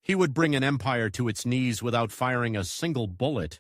He would bring an empire to its knees without firing a single bullet.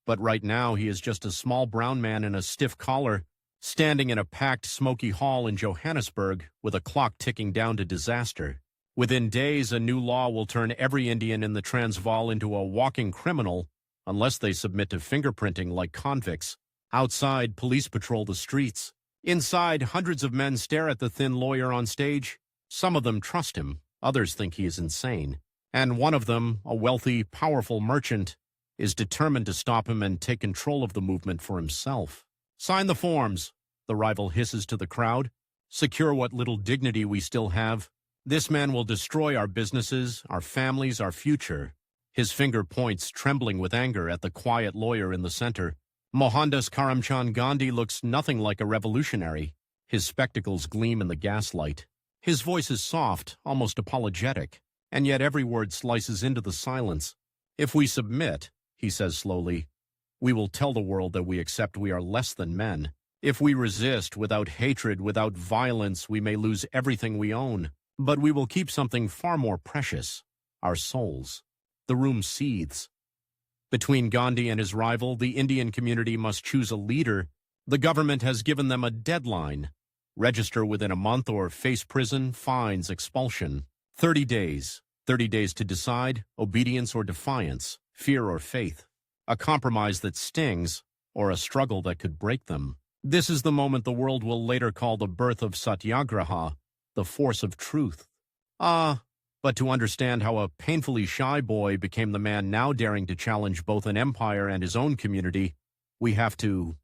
But right now he is just a small brown man in a stiff collar, standing in a packed, smoky hall in Johannesburg with a clock ticking down to disaster. Within days, a new law will turn every Indian in the Transvaal into a walking criminal unless they submit to fingerprinting like convicts. Outside, police patrol the streets. Inside, hundreds of men stare at the thin lawyer on stage. Some of them trust him, others think he is insane. And one of them, a wealthy, powerful merchant, is determined to stop him and take control of the movement for himself. "Sign the forms," the rival hisses to the crowd. "Secure what little dignity we still have. This man will destroy our businesses, our families, our future." His finger points, trembling with anger, at the quiet lawyer in the center. Mohandas Karamchand Gandhi looks nothing like a revolutionary. His spectacles gleam in the gaslight. His voice is soft, almost apologetic, and yet every word slices into the silence. "If we submit," he says slowly, "we will tell the world that we accept we are less than men. If we resist, without hatred, without violence, we may lose everything we own. But we will keep something far more precious, our souls." The room seethes. Between Gandhi and his rival, the Indian community must choose a leader. The government has given them a deadline. Register within a month or face prison, fines, expulsion. 30 days. 30 days to decide, obedience or defiance, fear or faith. A compromise that stings, or a struggle that could break them. This is the moment the world will later call the birth of Satyagraha, the force of truth. But to understand how a painfully shy boy became the man now daring to challenge both an empire and his own community, we have to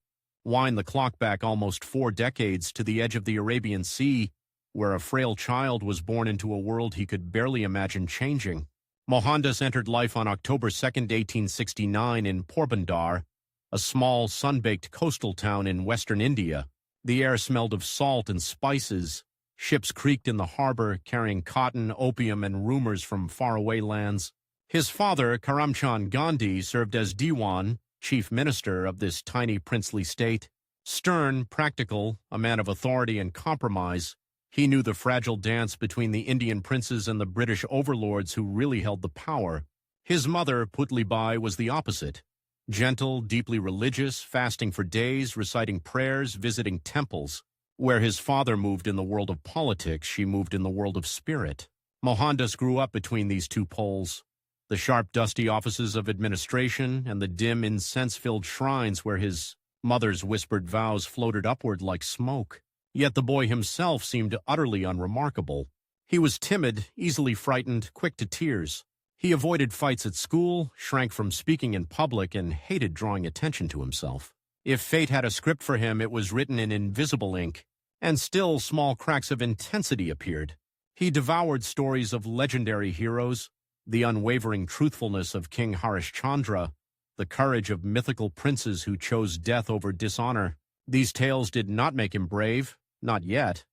wind the clock back almost 4 decades to the edge of the Arabian Sea, where a frail child was born into a world he could barely imagine changing. Mohandas entered life on October 2, 1869 in Porbandar, a small, sun-baked coastal town in western India. The air smelled of salt and spices. Ships creaked in the harbor, carrying cotton, opium, and rumors from faraway lands. His father, Karamchand Gandhi, served as Diwan, chief minister of this tiny princely state. Stern, practical, a man of authority and compromise, he knew the fragile dance between the Indian princes and the British overlords who really held the power. His mother, Putli Bai, was the opposite. Gentle, deeply religious, fasting for days, reciting prayers, visiting temples. Where his father moved in the world of politics, she moved in the world of spirit. Mohandas grew up between these two poles, the sharp, dusty offices of administration and the dim, incense-filled shrines where his mother's whispered vows floated upward like smoke. Yet the boy himself seemed utterly unremarkable. He was timid, easily frightened, quick to tears. He avoided fights at school, shrank from speaking in public, and hated drawing attention to himself. If fate had a script for him, it was written in invisible ink. And still small cracks of intensity appeared. He devoured stories of legendary heroes, the unwavering truthfulness of King Harishchandra, the courage of mythical princes who chose death over dishonor. These tales did not make him brave, not yet,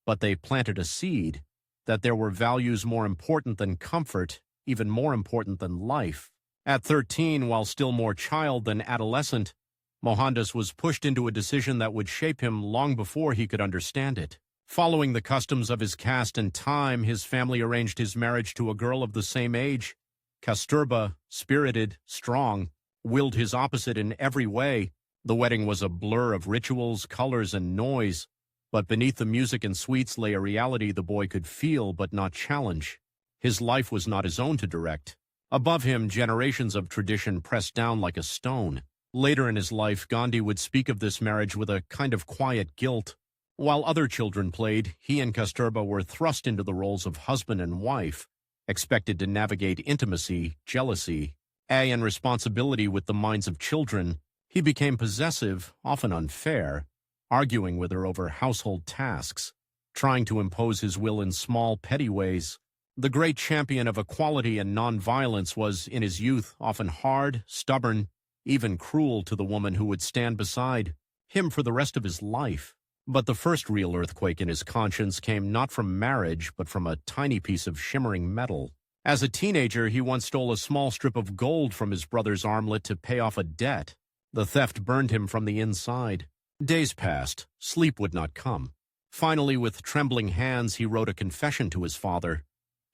but they planted a seed, that there were values more important than comfort, even more important than life. At 13, while still more child than adolescent, Mohandas was pushed into a decision that would shape him long before he could understand it. Following the customs of his caste and time, his family arranged his marriage to a girl of the same age. Kasturba, spirited, strong, willed his opposite in every way. The wedding was a blur of rituals, colors, and noise, but beneath the music and sweets lay a reality the boy could feel but not challenge. His life was not his own to direct. Above him, generations of tradition pressed down like a stone. Later in his life, Gandhi would speak of this marriage with a kind of quiet guilt. While other children played, he and Kasturba were thrust into the roles of husband and wife, expected to navigate intimacy, jealousy, and responsibility with the minds of children. He became possessive, often unfair, arguing with her over household tasks, trying to impose his will in small, petty ways. The great champion of equality and nonviolence was, in his youth, often hard, stubborn, even cruel to the woman who would stand beside him for the rest of his life. But the first real earthquake in his conscience came not from marriage, but from a tiny piece of shimmering metal. As a teenager, he once stole a small strip of gold from his brother's armlet to pay off a debt. The theft burned him from the inside. Days passed. Sleep would not come. Finally, with trembling hands, he wrote a confession to his father.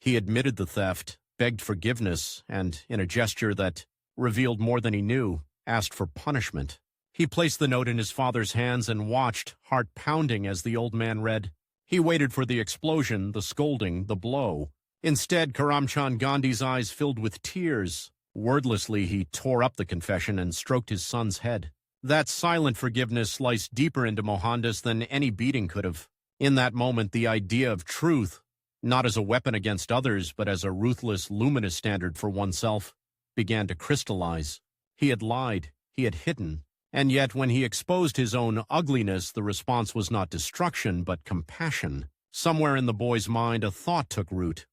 He admitted the theft, begged forgiveness, and, in a gesture that revealed more than he knew, asked for punishment. He placed the note in his father's hands and watched, heart pounding, as the old man read. He waited for the explosion, the scolding, the blow. Instead, Karamchand Gandhi's eyes filled with tears. Wordlessly, he tore up the confession and stroked his son's head. That silent forgiveness sliced deeper into Mohandas than any beating could have. In that moment, the idea of truth, not as a weapon against others, but as a ruthless, luminous standard for oneself, began to crystallize. He had lied, he had hidden, and yet when he exposed his own ugliness, the response was not destruction, but compassion. Somewhere in the boy's mind, a thought took root.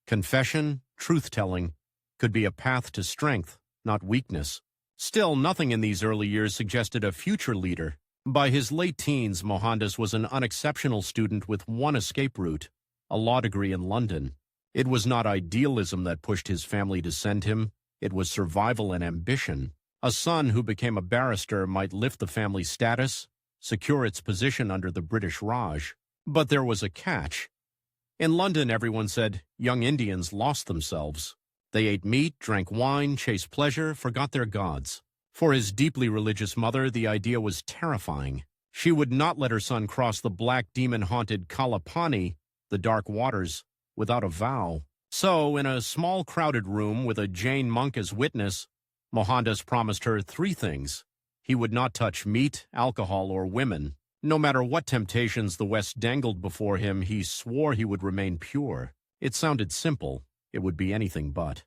Confession, truth-telling, could be a path to strength, not weakness. Still, nothing in these early years suggested a future leader. By his late teens, Mohandas was an unexceptional student with one escape route, a law degree in London. It was not idealism that pushed his family to send him. It was survival and ambition. A son who became a barrister might lift the family's status, secure its position under the British Raj. But there was a catch. In London, everyone said young Indians lost themselves. They ate meat, drank wine, chased pleasure, forgot their gods. For his deeply religious mother, the idea was terrifying. She would not let her son cross the black demon-haunted Kalapani, the dark waters, without a vow. So, in a small crowded room with a Jain monk as witness, Mohandas promised her 3 things. He would not touch meat, alcohol, or women. No matter what temptations the West dangled before him, he swore he would remain pure. It sounded simple. It would be anything but.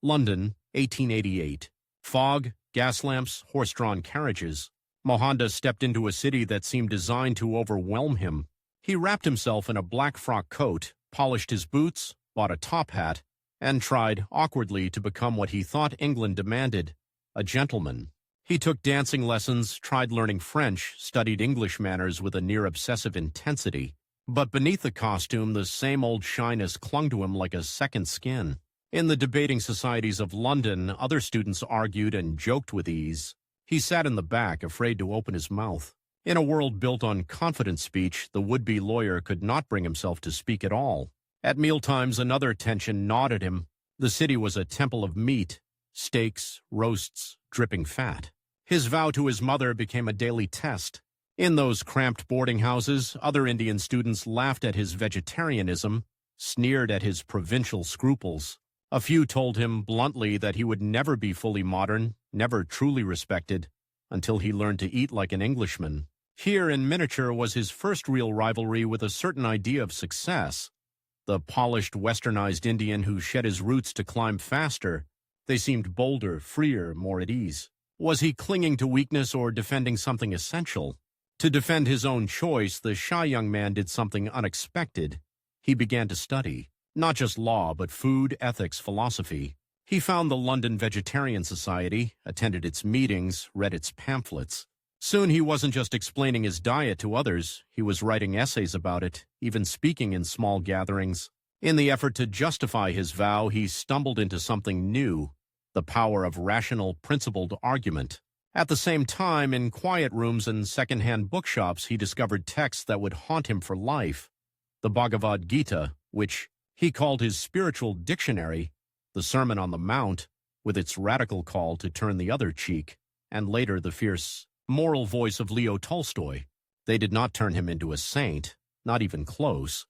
London, 1888. Fog, gas lamps, horse-drawn carriages. Mohandas stepped into a city that seemed designed to overwhelm him. He wrapped himself in a black frock coat, polished his boots, bought a top hat, and tried, awkwardly, to become what he thought England demanded, a gentleman. He took dancing lessons, tried learning French, studied English manners with a near-obsessive intensity. But beneath the costume, the same old shyness clung to him like a second skin. In the debating societies of London, other students argued and joked with ease. He sat in the back, afraid to open his mouth. In a world built on confident speech, the would-be lawyer could not bring himself to speak at all. At mealtimes, another tension gnawed at him. The city was a temple of meat, steaks, roasts, dripping fat. His vow to his mother became a daily test. In those cramped boarding houses, other Indian students laughed at his vegetarianism, sneered at his provincial scruples. A few told him bluntly that he would never be fully modern, never truly respected, until he learned to eat like an Englishman. Here in miniature was his first real rivalry with a certain idea of success. The polished, westernized Indian who shed his roots to climb faster. They seemed bolder, freer, more at ease. Was he clinging to weakness or defending something essential? To defend his own choice, the shy young man did something unexpected. He began to study, not just law, but food, ethics, philosophy. He found the London Vegetarian Society, attended its meetings, read its pamphlets. Soon he wasn't just explaining his diet to others, he was writing essays about it, even speaking in small gatherings. In the effort to justify his vow, he stumbled into something new, the power of rational, principled argument. At the same time, in quiet rooms and second-hand bookshops, he discovered texts that would haunt him for life. The Bhagavad Gita, which he called his spiritual dictionary, the Sermon on the Mount, with its radical call to turn the other cheek, and later the fierce, moral voice of Leo Tolstoy. They did not turn him into a saint, not even close,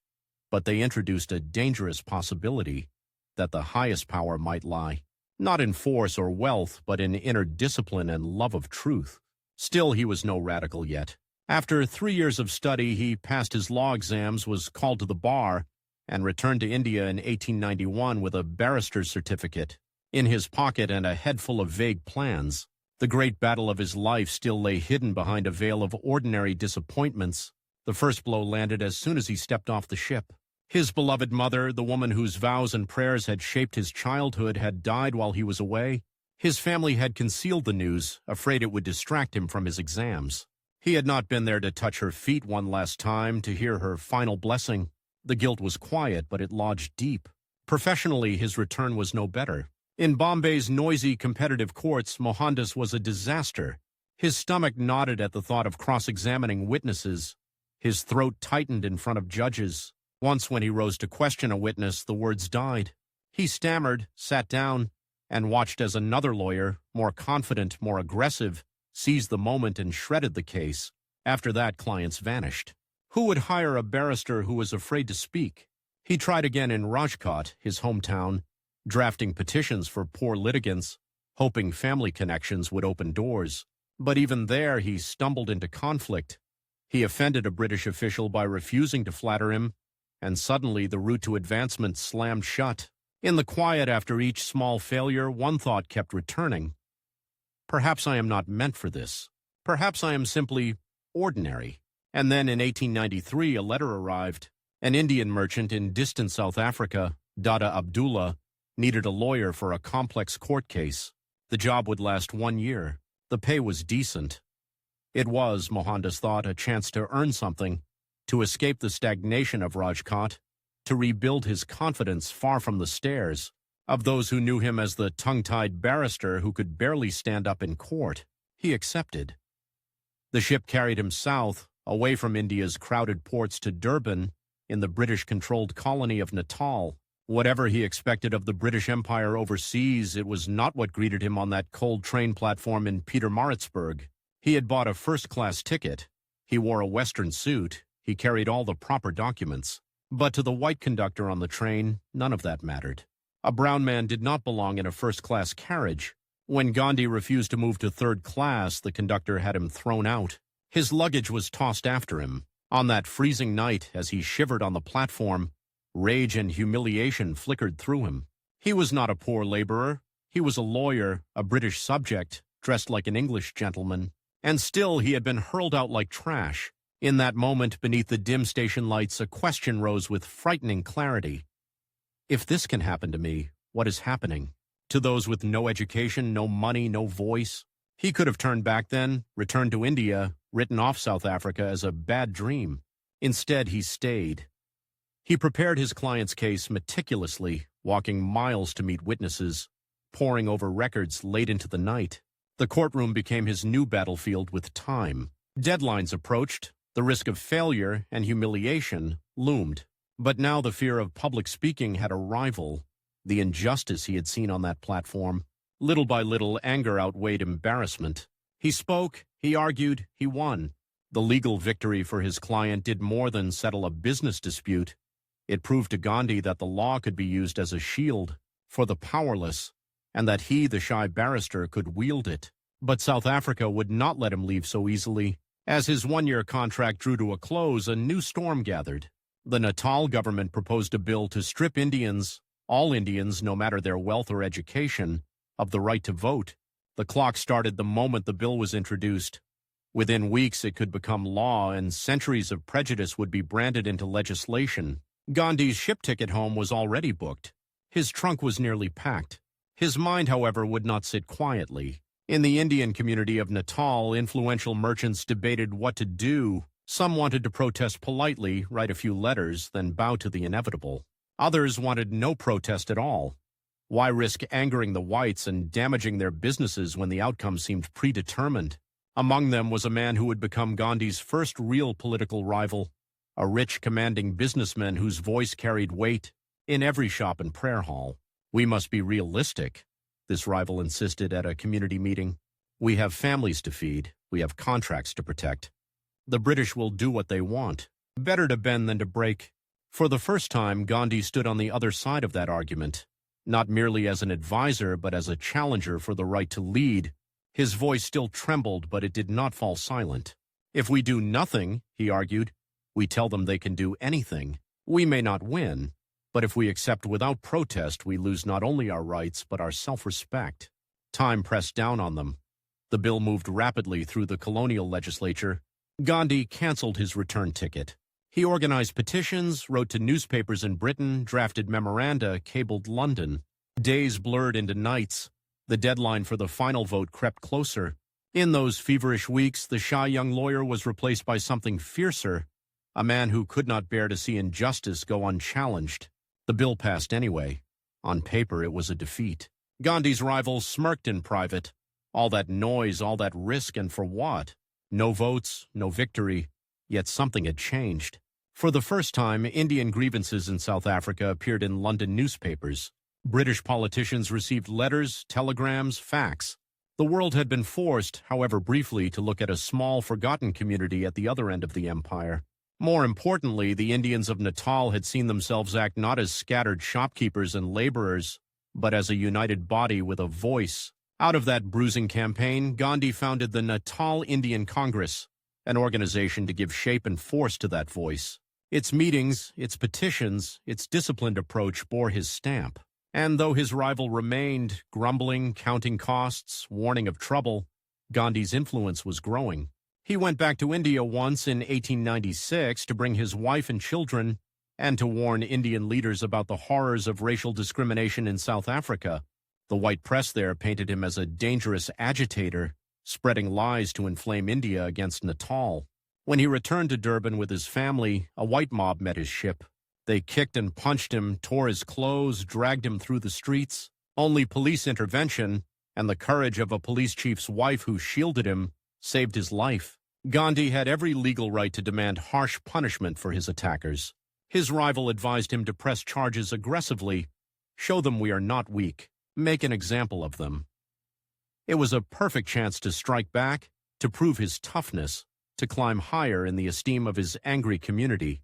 but they introduced a dangerous possibility that the highest power might lie, not in force or wealth, but in inner discipline and love of truth. Still, he was no radical yet. After 3 years of study, he passed his law exams, was called to the bar, and returned to India in 1891 with a barrister's certificate in his pocket and a head full of vague plans. The great battle of his life still lay hidden behind a veil of ordinary disappointments. The first blow landed as soon as he stepped off the ship. His beloved mother, the woman whose vows and prayers had shaped his childhood, had died while he was away. His family had concealed the news, afraid it would distract him from his exams. He had not been there to touch her feet one last time, to hear her final blessing. The guilt was quiet, but it lodged deep. Professionally, his return was no better. In Bombay's noisy, competitive courts, Mohandas was a disaster. His stomach knotted at the thought of cross-examining witnesses. His throat tightened in front of judges. Once when he rose to question a witness, the words died. He stammered, sat down, and watched as another lawyer, more confident, more aggressive, seized the moment and shredded the case. After that, clients vanished. Who would hire a barrister who was afraid to speak? He tried again in Rajkot, his hometown, drafting petitions for poor litigants, hoping family connections would open doors. But even there, he stumbled into conflict. He offended a British official by refusing to flatter him, and suddenly the route to advancement slammed shut. In the quiet after each small failure, one thought kept returning. Perhaps I am not meant for this. Perhaps I am simply ordinary. And then in 1893, a letter arrived. An Indian merchant in distant South Africa, Dada Abdullah, needed a lawyer for a complex court case. The job would last 1 year. The pay was decent. It was, Mohandas thought, a chance to earn something, to escape the stagnation of Rajkot, to rebuild his confidence far from the stares of those who knew him as the tongue-tied barrister who could barely stand up in court. He accepted. The ship carried him south, away from India's crowded ports to Durban, in the British-controlled colony of Natal. Whatever he expected of the British Empire overseas, it was not what greeted him on that cold train platform in Pietermaritzburg. He had bought a first-class ticket. He wore a Western suit. He carried all the proper documents. But to the white conductor on the train, none of that mattered. A brown man did not belong in a first-class carriage. When Gandhi refused to move to third class, the conductor had him thrown out. His luggage was tossed after him. On that freezing night, as he shivered on the platform, rage and humiliation flickered through him. He was not a poor laborer. He was a lawyer, a British subject, dressed like an English gentleman. And still he had been hurled out like trash. In that moment, beneath the dim station lights, a question rose with frightening clarity. If this can happen to me, what is happening? To those with no education, no money, no voice? He could have turned back then, returned to India, written off South Africa as a bad dream. Instead, he stayed. He prepared his client's case meticulously, walking miles to meet witnesses, poring over records late into the night. The courtroom became his new battlefield with time. Deadlines approached. The risk of failure and humiliation loomed. But now the fear of public speaking had a rival, the injustice he had seen on that platform. Little by little, anger outweighed embarrassment. He spoke, he argued, he won. The legal victory for his client did more than settle a business dispute. It proved to Gandhi that the law could be used as a shield for the powerless, and that he, the shy barrister, could wield it. But South Africa would not let him leave so easily. As his one-year contract drew to a close, a new storm gathered. The Natal government proposed a bill to strip Indians, all Indians, no matter their wealth or education, of the right to vote. The clock started the moment the bill was introduced. Within weeks, it could become law, and centuries of prejudice would be branded into legislation. Gandhi's ship ticket home was already booked. His trunk was nearly packed. His mind, however, would not sit quietly. In the Indian community of Natal, influential merchants debated what to do. Some wanted to protest politely, write a few letters, then bow to the inevitable. Others wanted no protest at all. Why risk angering the whites and damaging their businesses when the outcome seemed predetermined? Among them was a man who would become Gandhi's first real political rival, a rich, commanding businessman whose voice carried weight in every shop and prayer hall. "We must be realistic," this rival insisted at a community meeting. "We have families to feed. We have contracts to protect. The British will do what they want. Better to bend than to break." For the first time, Gandhi stood on the other side of that argument, not merely as an advisor, but as a challenger for the right to lead. His voice still trembled, but it did not fall silent. "If we do nothing," he argued, "we tell them they can do anything. We may not win, but if we accept without protest, we lose not only our rights, but our self-respect." Time pressed down on them. The bill moved rapidly through the colonial legislature. Gandhi canceled his return ticket. He organized petitions, wrote to newspapers in Britain, drafted memoranda, cabled London. Days blurred into nights. The deadline for the final vote crept closer. In those feverish weeks, the shy young lawyer was replaced by something fiercer, a man who could not bear to see injustice go unchallenged. The bill passed anyway. On paper, it was a defeat. Gandhi's rivals smirked in private. All that noise, all that risk, and for what? No votes, no victory, yet something had changed. For the first time, Indian grievances in South Africa appeared in London newspapers. British politicians received letters, telegrams, fax. The world had been forced, however briefly, to look at a small, forgotten community at the other end of the empire. More importantly, the Indians of Natal had seen themselves act not as scattered shopkeepers and laborers, but as a united body with a voice. Out of that bruising campaign, Gandhi founded the Natal Indian Congress, an organization to give shape and force to that voice. Its meetings, its petitions, its disciplined approach bore his stamp. And though his rival remained, grumbling, counting costs, warning of trouble, Gandhi's influence was growing. He went back to India once in 1896 to bring his wife and children and to warn Indian leaders about the horrors of racial discrimination in South Africa. The white press there painted him as a dangerous agitator, spreading lies to inflame India against Natal. When he returned to Durban with his family, a white mob met his ship. They kicked and punched him, tore his clothes, dragged him through the streets. Only police intervention and the courage of a police chief's wife who shielded him saved his life. Gandhi had every legal right to demand harsh punishment for his attackers. His rival advised him to press charges aggressively, show them we are not weak, make an example of them. It was a perfect chance to strike back, to prove his toughness, to climb higher in the esteem of his angry community.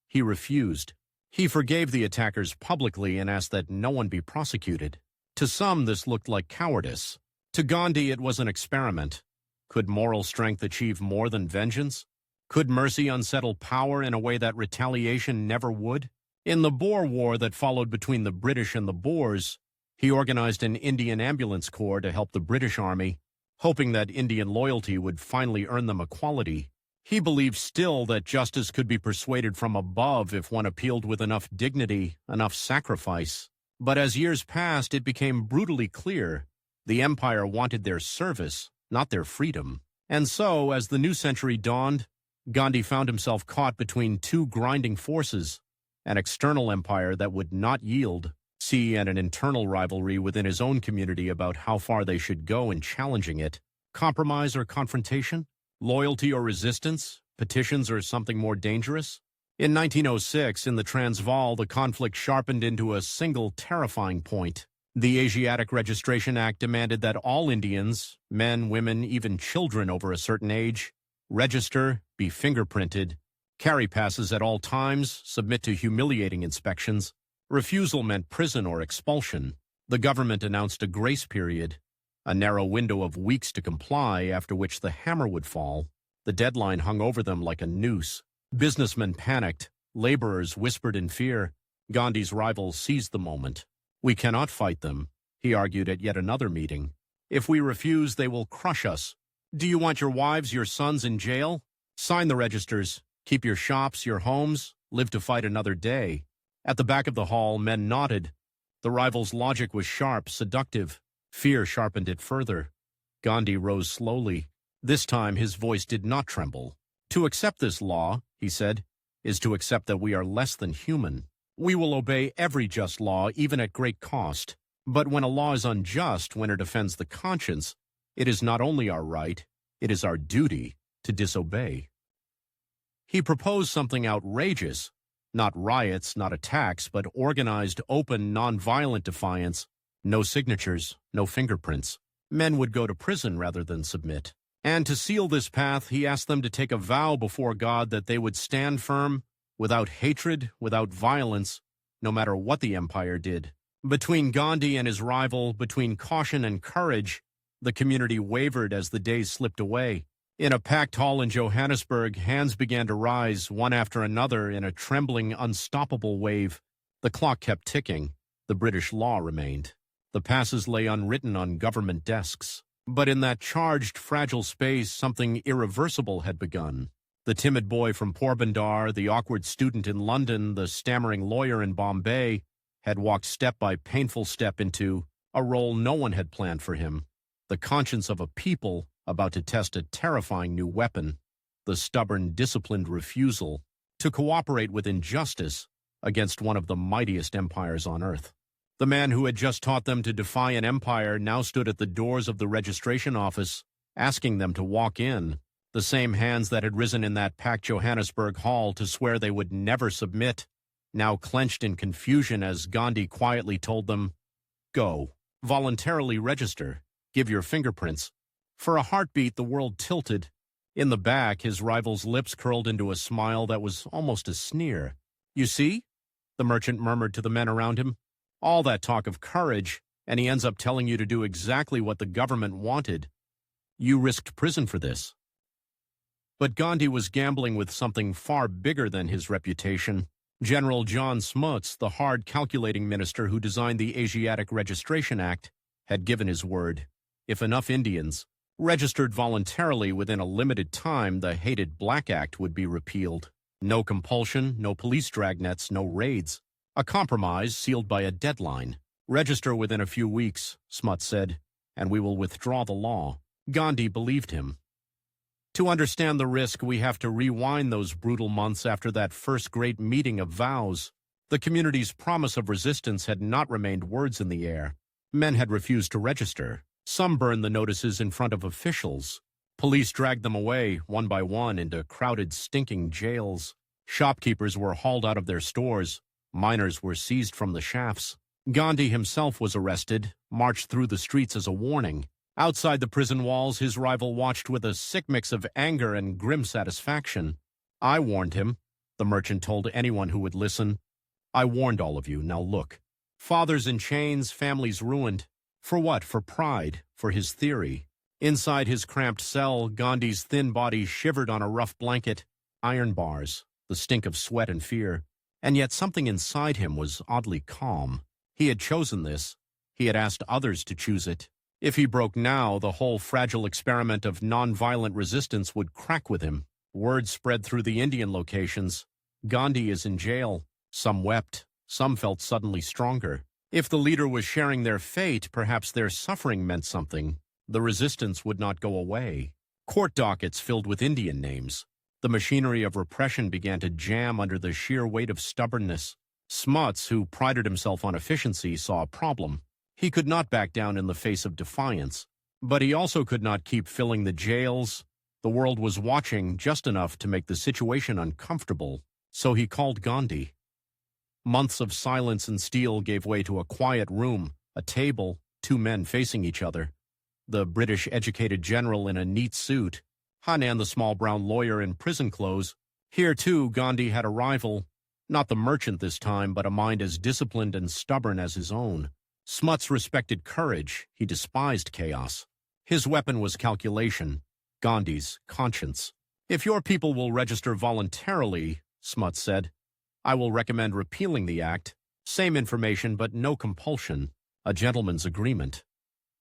He refused. He forgave the attackers publicly and asked that no one be prosecuted. To some, this looked like cowardice. To Gandhi, it was an experiment. Could moral strength achieve more than vengeance? Could mercy unsettle power in a way that retaliation never would? In the Boer War that followed between the British and the Boers, he organized an Indian ambulance corps to help the British Army, hoping that Indian loyalty would finally earn them equality. He believed still that justice could be persuaded from above if one appealed with enough dignity, enough sacrifice. But as years passed, it became brutally clear the empire wanted their service, not their freedom. And so, as the new century dawned, Gandhi found himself caught between two grinding forces, an external empire that would not yield, and an internal rivalry within his own community about how far they should go in challenging it. Compromise or confrontation? Loyalty or resistance? Petitions or something more dangerous? In 1906, in the Transvaal, the conflict sharpened into a single terrifying point. The Asiatic Registration Act demanded that all Indians, men, women, even children over a certain age, register, be fingerprinted, carry passes at all times, submit to humiliating inspections. Refusal meant prison or expulsion. The government announced a grace period, a narrow window of weeks to comply, after which the hammer would fall. The deadline hung over them like a noose. Businessmen panicked. Laborers whispered in fear. Gandhi's rivals seized the moment. We cannot fight them, he argued at yet another meeting. If we refuse, they will crush us. Do you want your wives, your sons in jail? Sign the registers. Keep your shops, your homes. Live to fight another day. At the back of the hall, men nodded. The rivals' logic was sharp, seductive. Fear sharpened it further. Gandhi rose slowly. This time his voice did not tremble. To accept this law, he said, is to accept that we are less than human. We will obey every just law, even at great cost. But when a law is unjust, when it offends the conscience, it is not only our right, it is our duty to disobey. He proposed something outrageous. Not riots, not attacks, but organized, open, nonviolent defiance. No signatures, no fingerprints. Men would go to prison rather than submit. And to seal this path, he asked them to take a vow before God that they would stand firm, without hatred, without violence, no matter what the empire did. Between Gandhi and his rival, between caution and courage, the community wavered as the days slipped away. In a packed hall in Johannesburg, hands began to rise, one after another, in a trembling, unstoppable wave. The clock kept ticking. The British law remained. The passes lay unwritten on government desks. But in that charged, fragile space, something irreversible had begun. The timid boy from Porbandar, the awkward student in London, the stammering lawyer in Bombay, had walked step by painful step into a role no one had planned for him. The conscience of a people about to test a terrifying new weapon, the stubborn, disciplined refusal to cooperate with injustice against one of the mightiest empires on earth. The man who had just taught them to defy an empire now stood at the doors of the registration office, asking them to walk in. The same hands that had risen in that packed Johannesburg hall to swear they would never submit, now clenched in confusion as Gandhi quietly told them, Go. Voluntarily register. Give your fingerprints. For a heartbeat, the world tilted. In the back, his rival's lips curled into a smile that was almost a sneer. You see? The merchant murmured to the men around him. All that talk of courage, and he ends up telling you to do exactly what the government wanted. You risked prison for this. But Gandhi was gambling with something far bigger than his reputation. General John Smuts, the hard calculating minister who designed the Asiatic Registration Act, had given his word. If enough Indians registered voluntarily within a limited time, the hated Black Act would be repealed. No compulsion, no police dragnets, no raids. A compromise sealed by a deadline. Register within a few weeks, Smuts said, and we will withdraw the law. Gandhi believed him. To understand the risk, we have to rewind those brutal months after that first great meeting of vows. The community's promise of resistance had not remained words in the air. Men had refused to register. Some burned the notices in front of officials. Police dragged them away, one by one, into crowded, stinking jails. Shopkeepers were hauled out of their stores. Miners were seized from the shafts. Gandhi himself was arrested, marched through the streets as a warning. Outside the prison walls, his rival watched with a sick mix of anger and grim satisfaction. I warned him, the merchant told anyone who would listen. I warned all of you, now look. Fathers in chains, families ruined. For what? For pride, for his theory. Inside his cramped cell, Gandhi's thin body shivered on a rough blanket. Iron bars, the stink of sweat and fear. And yet something inside him was oddly calm. He had chosen this. He had asked others to choose it. If he broke now, the whole fragile experiment of nonviolent resistance would crack with him. Word spread through the Indian locations. Gandhi is in jail. Some wept. Some felt suddenly stronger. If the leader was sharing their fate, perhaps their suffering meant something. The resistance would not go away. Court dockets filled with Indian names. The machinery of repression began to jam under the sheer weight of stubbornness. Smuts, who prided himself on efficiency, saw a problem. He could not back down in the face of defiance. But he also could not keep filling the jails. The world was watching just enough to make the situation uncomfortable. So he called Gandhi. Months of silence and steel gave way to a quiet room, a table, two men facing each other. The British-educated general in a neat suit, Hanan the small brown lawyer in prison clothes. Here, too, Gandhi had a rival. Not the merchant this time, but a mind as disciplined and stubborn as his own. Smuts respected courage. He despised chaos. His weapon was calculation. Gandhi's conscience. If your people will register voluntarily, Smuts said, I will recommend repealing the act. Same information, but no compulsion. A gentleman's agreement.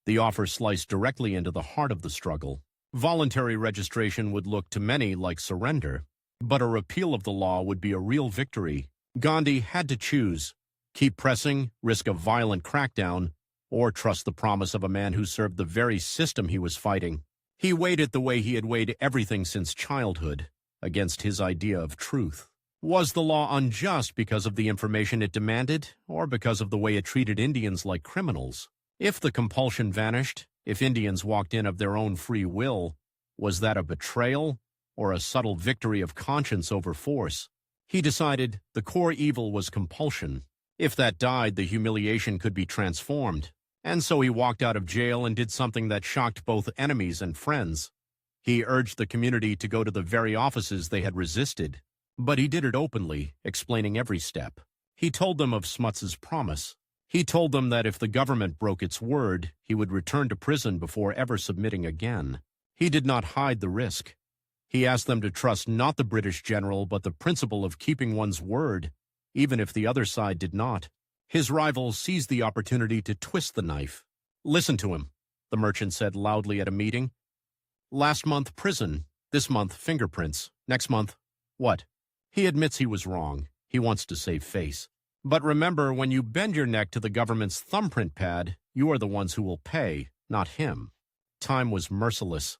The offer sliced directly into the heart of the struggle. Voluntary registration would look to many like surrender, but a repeal of the law would be a real victory. Gandhi had to choose. Keep pressing, risk a violent crackdown, or trust the promise of a man who served the very system he was fighting. He weighed it the way he had weighed everything since childhood, against his idea of truth. Was the law unjust because of the information it demanded, or because of the way it treated Indians like criminals? If the compulsion vanished, if Indians walked in of their own free will, was that a betrayal, or a subtle victory of conscience over force? He decided the core evil was compulsion. If that died, the humiliation could be transformed. And so he walked out of jail and did something that shocked both enemies and friends. He urged the community to go to the very offices they had resisted. But he did it openly, explaining every step. He told them of Smuts's promise. He told them that if the government broke its word, he would return to prison before ever submitting again. He did not hide the risk. He asked them to trust not the British general, but the principle of keeping one's word, even if the other side did not. His rival seized the opportunity to twist the knife. Listen to him, the merchant said loudly at a meeting. Last month, prison. This month, fingerprints. Next month, what? He admits he was wrong. He wants to save face. But remember, when you bend your neck to the government's thumbprint pad, you are the ones who will pay, not him. Time was merciless.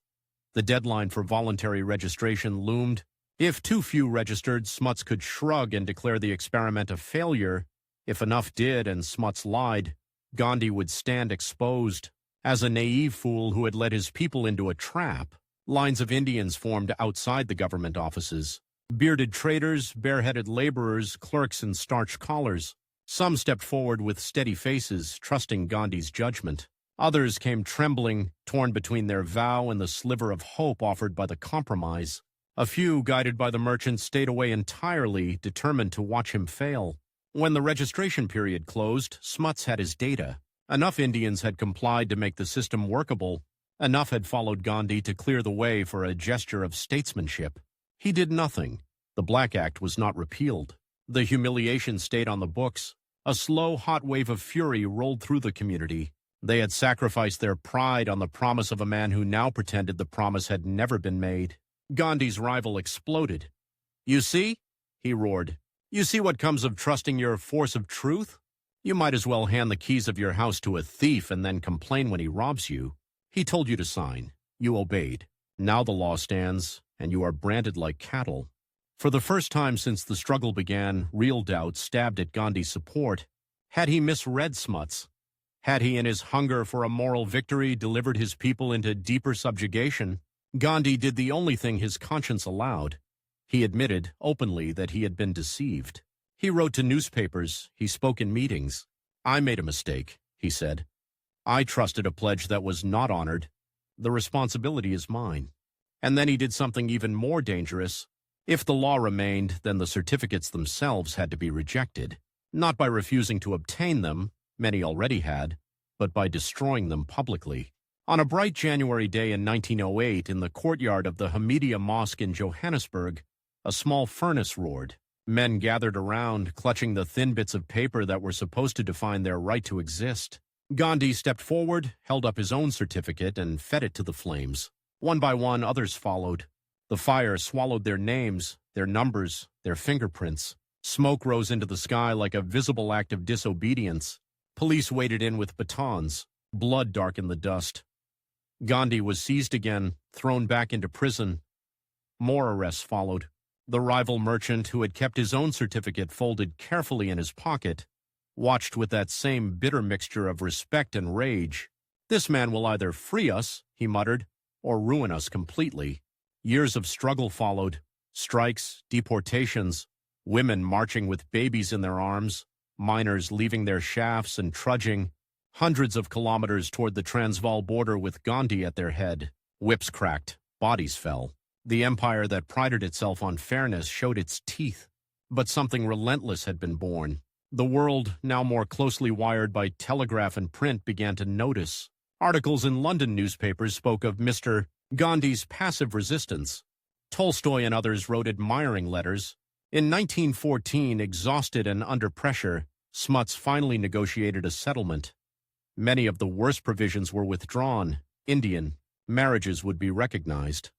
The deadline for voluntary registration loomed. If too few registered, Smuts could shrug and declare the experiment a failure. If enough did and Smuts lied, Gandhi would stand exposed. As a naive fool who had led his people into a trap, lines of Indians formed outside the government offices. Bearded traders, bareheaded laborers, clerks in starched collars. Some stepped forward with steady faces, trusting Gandhi's judgment. Others came trembling, torn between their vow and the sliver of hope offered by the compromise. A few, guided by the merchant, stayed away entirely, determined to watch him fail. When the registration period closed, Smuts had his data. Enough Indians had complied to make the system workable. Enough had followed Gandhi to clear the way for a gesture of statesmanship. He did nothing. The Black Act was not repealed. The humiliation stayed on the books. A slow, hot wave of fury rolled through the community. They had sacrificed their pride on the promise of a man who now pretended the promise had never been made. Gandhi's rival exploded. "You see?" he roared. "You see what comes of trusting your force of truth? You might as well hand the keys of your house to a thief and then complain when he robs you. He told you to sign. You obeyed. Now the law stands, and you are branded like cattle." For the first time since the struggle began, real doubt stabbed at Gandhi's support. Had he misread Smuts? Had he, in his hunger for a moral victory, delivered his people into deeper subjugation? Gandhi did the only thing his conscience allowed. He admitted openly that he had been deceived. He wrote to newspapers. He spoke in meetings. "I made a mistake," he said. "I trusted a pledge that was not honored. The responsibility is mine." And then he did something even more dangerous. If the law remained, then the certificates themselves had to be rejected. Not by refusing to obtain them, many already had, but by destroying them publicly. On a bright January day in 1908, in the courtyard of the Hamidiya Mosque in Johannesburg, a small furnace roared. Men gathered around, clutching the thin bits of paper that were supposed to define their right to exist. Gandhi stepped forward, held up his own certificate, and fed it to the flames. One by one, others followed. The fire swallowed their names, their numbers, their fingerprints. Smoke rose into the sky like a visible act of disobedience. Police waded in with batons. Blood darkened the dust. Gandhi was seized again, thrown back into prison. More arrests followed. The rival merchant, who had kept his own certificate folded carefully in his pocket, watched with that same bitter mixture of respect and rage. "This man will either free us," he muttered, "or ruin us completely." Years of struggle followed. Strikes, deportations, women marching with babies in their arms, miners leaving their shafts and trudging, hundreds of kilometers toward the Transvaal border with Gandhi at their head. Whips cracked, bodies fell. The empire that prided itself on fairness showed its teeth. But something relentless had been born. The world, now more closely wired by telegraph and print, began to notice. Articles in London newspapers spoke of Mr. Gandhi's passive resistance. Tolstoy and others wrote admiring letters. In 1914, exhausted and under pressure, Smuts finally negotiated a settlement. Many of the worst provisions were withdrawn. Indian marriages would be recognized.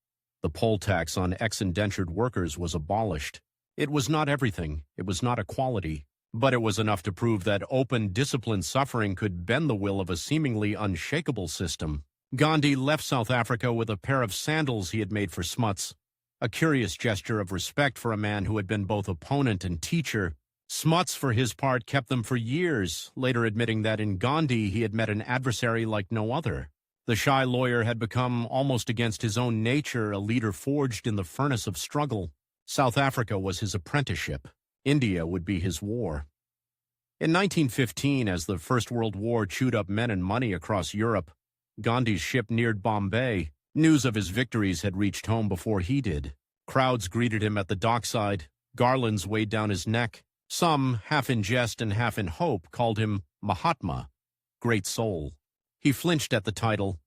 The poll tax on ex-indentured workers was abolished. It was not everything. It was not equality. But it was enough to prove that open, disciplined suffering could bend the will of a seemingly unshakable system. Gandhi left South Africa with a pair of sandals he had made for Smuts, a curious gesture of respect for a man who had been both opponent and teacher. Smuts, for his part, kept them for years, later admitting that in Gandhi he had met an adversary like no other. The shy lawyer had become, almost against his own nature, a leader forged in the furnace of struggle. South Africa was his apprenticeship. India would be his war. In 1915, as the First World War chewed up men and money across Europe, Gandhi's ship neared Bombay. News of his victories had reached home before he did. Crowds greeted him at the dockside. Garlands weighed down his neck. Some, half in jest and half in hope, called him Mahatma, great soul. He flinched at the title.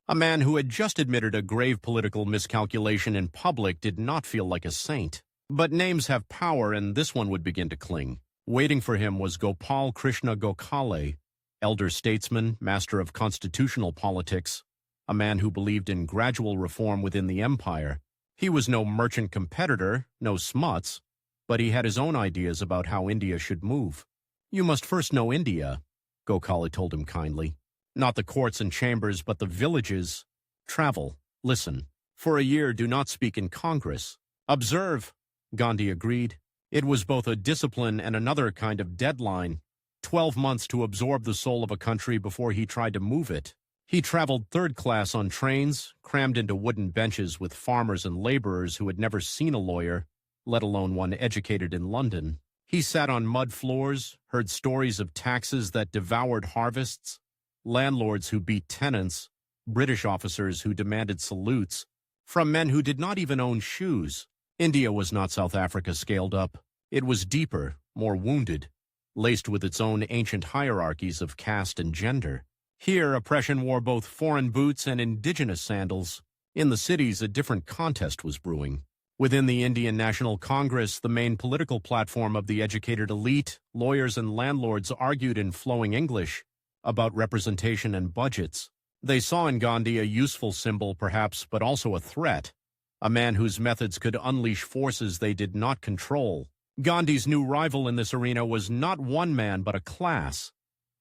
A man who had just admitted a grave political miscalculation in public did not feel like a saint. But names have power, and this one would begin to cling. Waiting for him was Gopal Krishna Gokhale, elder statesman, master of constitutional politics, a man who believed in gradual reform within the empire. He was no merchant competitor, no Smuts, but he had his own ideas about how India should move. "You must first know India," Gokhale told him kindly. "Not the courts and chambers, but the villages. Travel, listen. For a year, do not speak in Congress. Observe." Gandhi agreed. It was both a discipline and another kind of deadline. 12 months to absorb the soul of a country before he tried to move it. He traveled third class on trains, crammed into wooden benches with farmers and laborers who had never seen a lawyer, let alone one educated in London. He sat on mud floors, heard stories of taxes that devoured harvests, landlords who beat tenants, British officers who demanded salutes, from men who did not even own shoes. India was not South Africa scaled up. It was deeper, more wounded, laced with its own ancient hierarchies of caste and gender. Here, oppression wore both foreign boots and indigenous sandals. In the cities, a different contest was brewing. Within the Indian National Congress, the main political platform of the educated elite, lawyers and landlords argued in flowing English about representation and budgets. They saw in Gandhi a useful symbol, perhaps, but also a threat, a man whose methods could unleash forces they did not control. Gandhi's new rival in this arena was not one man, but a class.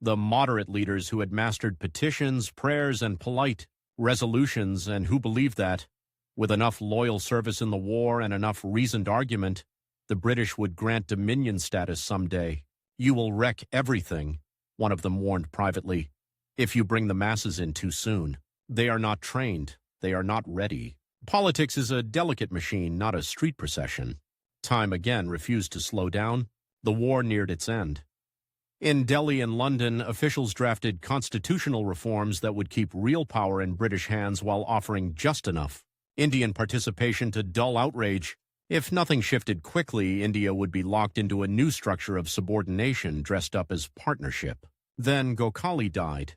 The moderate leaders who had mastered petitions, prayers, and polite resolutions, and who believed that, with enough loyal service in the war and enough reasoned argument, the British would grant dominion status someday. "You will wreck everything," one of them warned privately, "if you bring the masses in too soon. They are not trained. They are not ready." Politics is a delicate machine, not a street procession. Time again refused to slow down. The war neared its end. In Delhi and London, officials drafted constitutional reforms that would keep real power in British hands while offering just enough Indian participation to dull outrage. If nothing shifted quickly, India would be locked into a new structure of subordination dressed up as partnership. Then Gokhale died.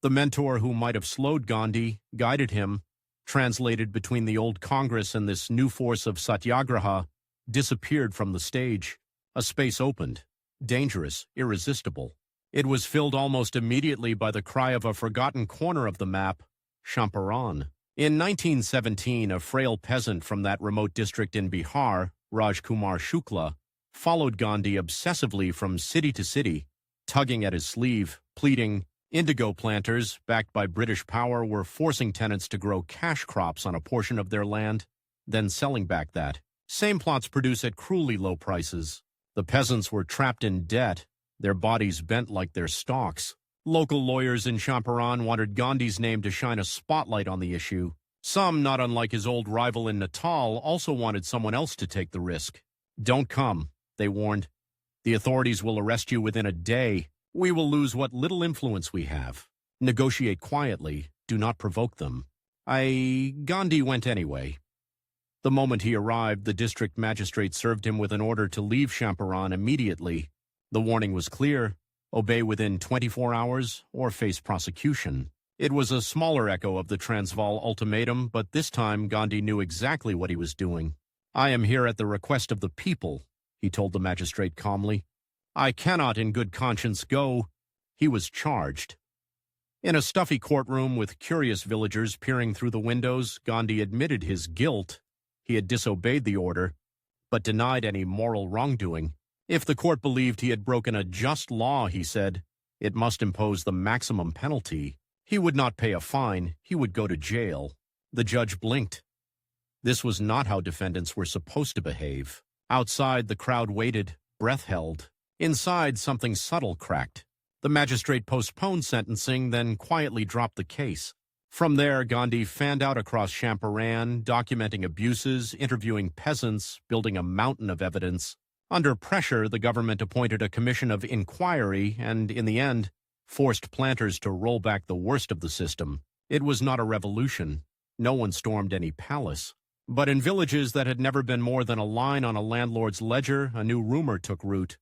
The mentor who might have slowed Gandhi, guided him, translated between the old Congress and this new force of satyagraha, disappeared from the stage. A space opened, dangerous, irresistible. It was filled almost immediately by the cry of a forgotten corner of the map, Champaran. In 1917, a frail peasant from that remote district in Bihar, Rajkumar Shukla, followed Gandhi obsessively from city to city, tugging at his sleeve, pleading. Indigo planters, backed by British power, were forcing tenants to grow cash crops on a portion of their land, then selling back that. Same plots produce at cruelly low prices. The peasants were trapped in debt, their bodies bent like their stalks. Local lawyers in Champaran wanted Gandhi's name to shine a spotlight on the issue. Some, not unlike his old rival in Natal, also wanted someone else to take the risk. "Don't come," they warned. "The authorities will arrest you within a day. We will lose what little influence we have. Negotiate quietly. Do not provoke them." Gandhi went anyway. The moment he arrived, the district magistrate served him with an order to leave Champaran immediately. The warning was clear: obey within 24 hours or face prosecution. It was a smaller echo of the Transvaal ultimatum, but this time Gandhi knew exactly what he was doing. "I am here at the request of the people," he told the magistrate calmly. "I cannot in good conscience go." He was charged. In a stuffy courtroom with curious villagers peering through the windows, Gandhi admitted his guilt. He had disobeyed the order, but denied any moral wrongdoing. If the court believed he had broken a just law, he said, it must impose the maximum penalty. He would not pay a fine. He would go to jail. The judge blinked. This was not how defendants were supposed to behave. Outside, the crowd waited, breath held. Inside, something subtle cracked. The magistrate postponed sentencing, then quietly dropped the case. From there, Gandhi fanned out across Champaran, documenting abuses, interviewing peasants, building a mountain of evidence. Under pressure, the government appointed a commission of inquiry and, in the end, forced planters to roll back the worst of the system. It was not a revolution. No one stormed any palace. But in villages that had never been more than a line on a landlord's ledger, a new rumor took root.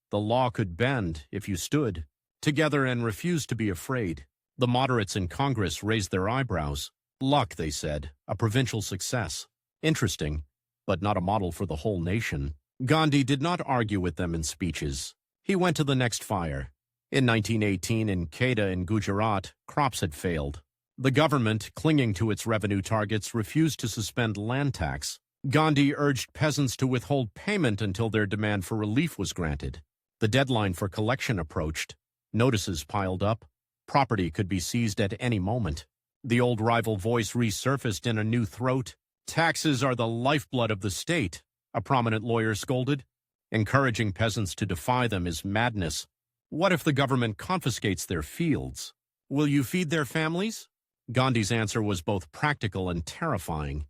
The law could bend if you stood together and refused to be afraid. The moderates in Congress raised their eyebrows. Luck, they said, a provincial success. Interesting, but not a model for the whole nation. Gandhi did not argue with them in speeches. He went to the next fire. In 1918, in Kedah in Gujarat, crops had failed. The government, clinging to its revenue targets, refused to suspend land tax. Gandhi urged peasants to withhold payment until their demand for relief was granted. The deadline for collection approached. Notices piled up. Property could be seized at any moment. The old rival voice resurfaced in a new throat. "Taxes are the lifeblood of the state," a prominent lawyer scolded. "Encouraging peasants to defy them is madness. What if the government confiscates their fields? Will you feed their families?" Gandhi's answer was both practical and terrifying.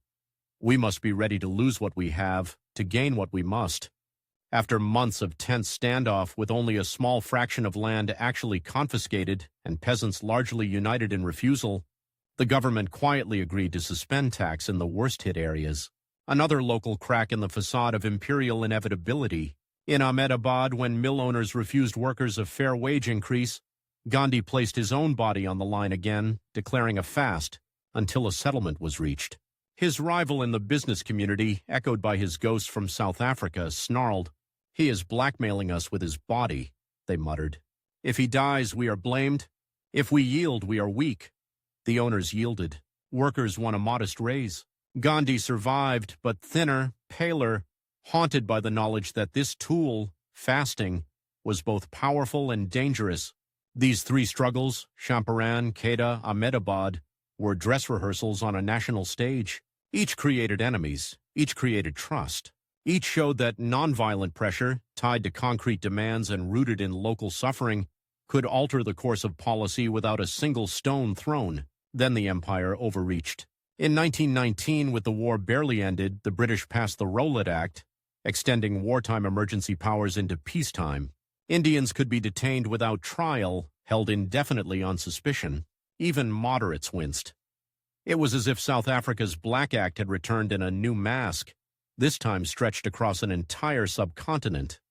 "We must be ready to lose what we have, to gain what we must." After months of tense standoff with only a small fraction of land actually confiscated and peasants largely united in refusal, the government quietly agreed to suspend tax in the worst-hit areas. Another local crack in the facade of imperial inevitability. In Ahmedabad, when mill owners refused workers a fair wage increase, Gandhi placed his own body on the line again, declaring a fast until a settlement was reached. His rival in the business community, echoed by his ghost from South Africa, snarled, "He is blackmailing us with his body," they muttered. "If he dies, we are blamed. If we yield, we are weak." The owners yielded. Workers won a modest raise. Gandhi survived, but thinner, paler, haunted by the knowledge that this tool, fasting, was both powerful and dangerous. These three struggles, Champaran, Quetta, Ahmedabad, were dress rehearsals on a national stage. Each created enemies. Each created trust. Each showed that nonviolent pressure, tied to concrete demands and rooted in local suffering, could alter the course of policy without a single stone thrown. Then the empire overreached. In 1919, with the war barely ended, the British passed the Rowlatt Act, extending wartime emergency powers into peacetime. Indians could be detained without trial, held indefinitely on suspicion. Even moderates winced. It was as if South Africa's Black Act had returned in a new mask, this time stretched across an entire subcontinent.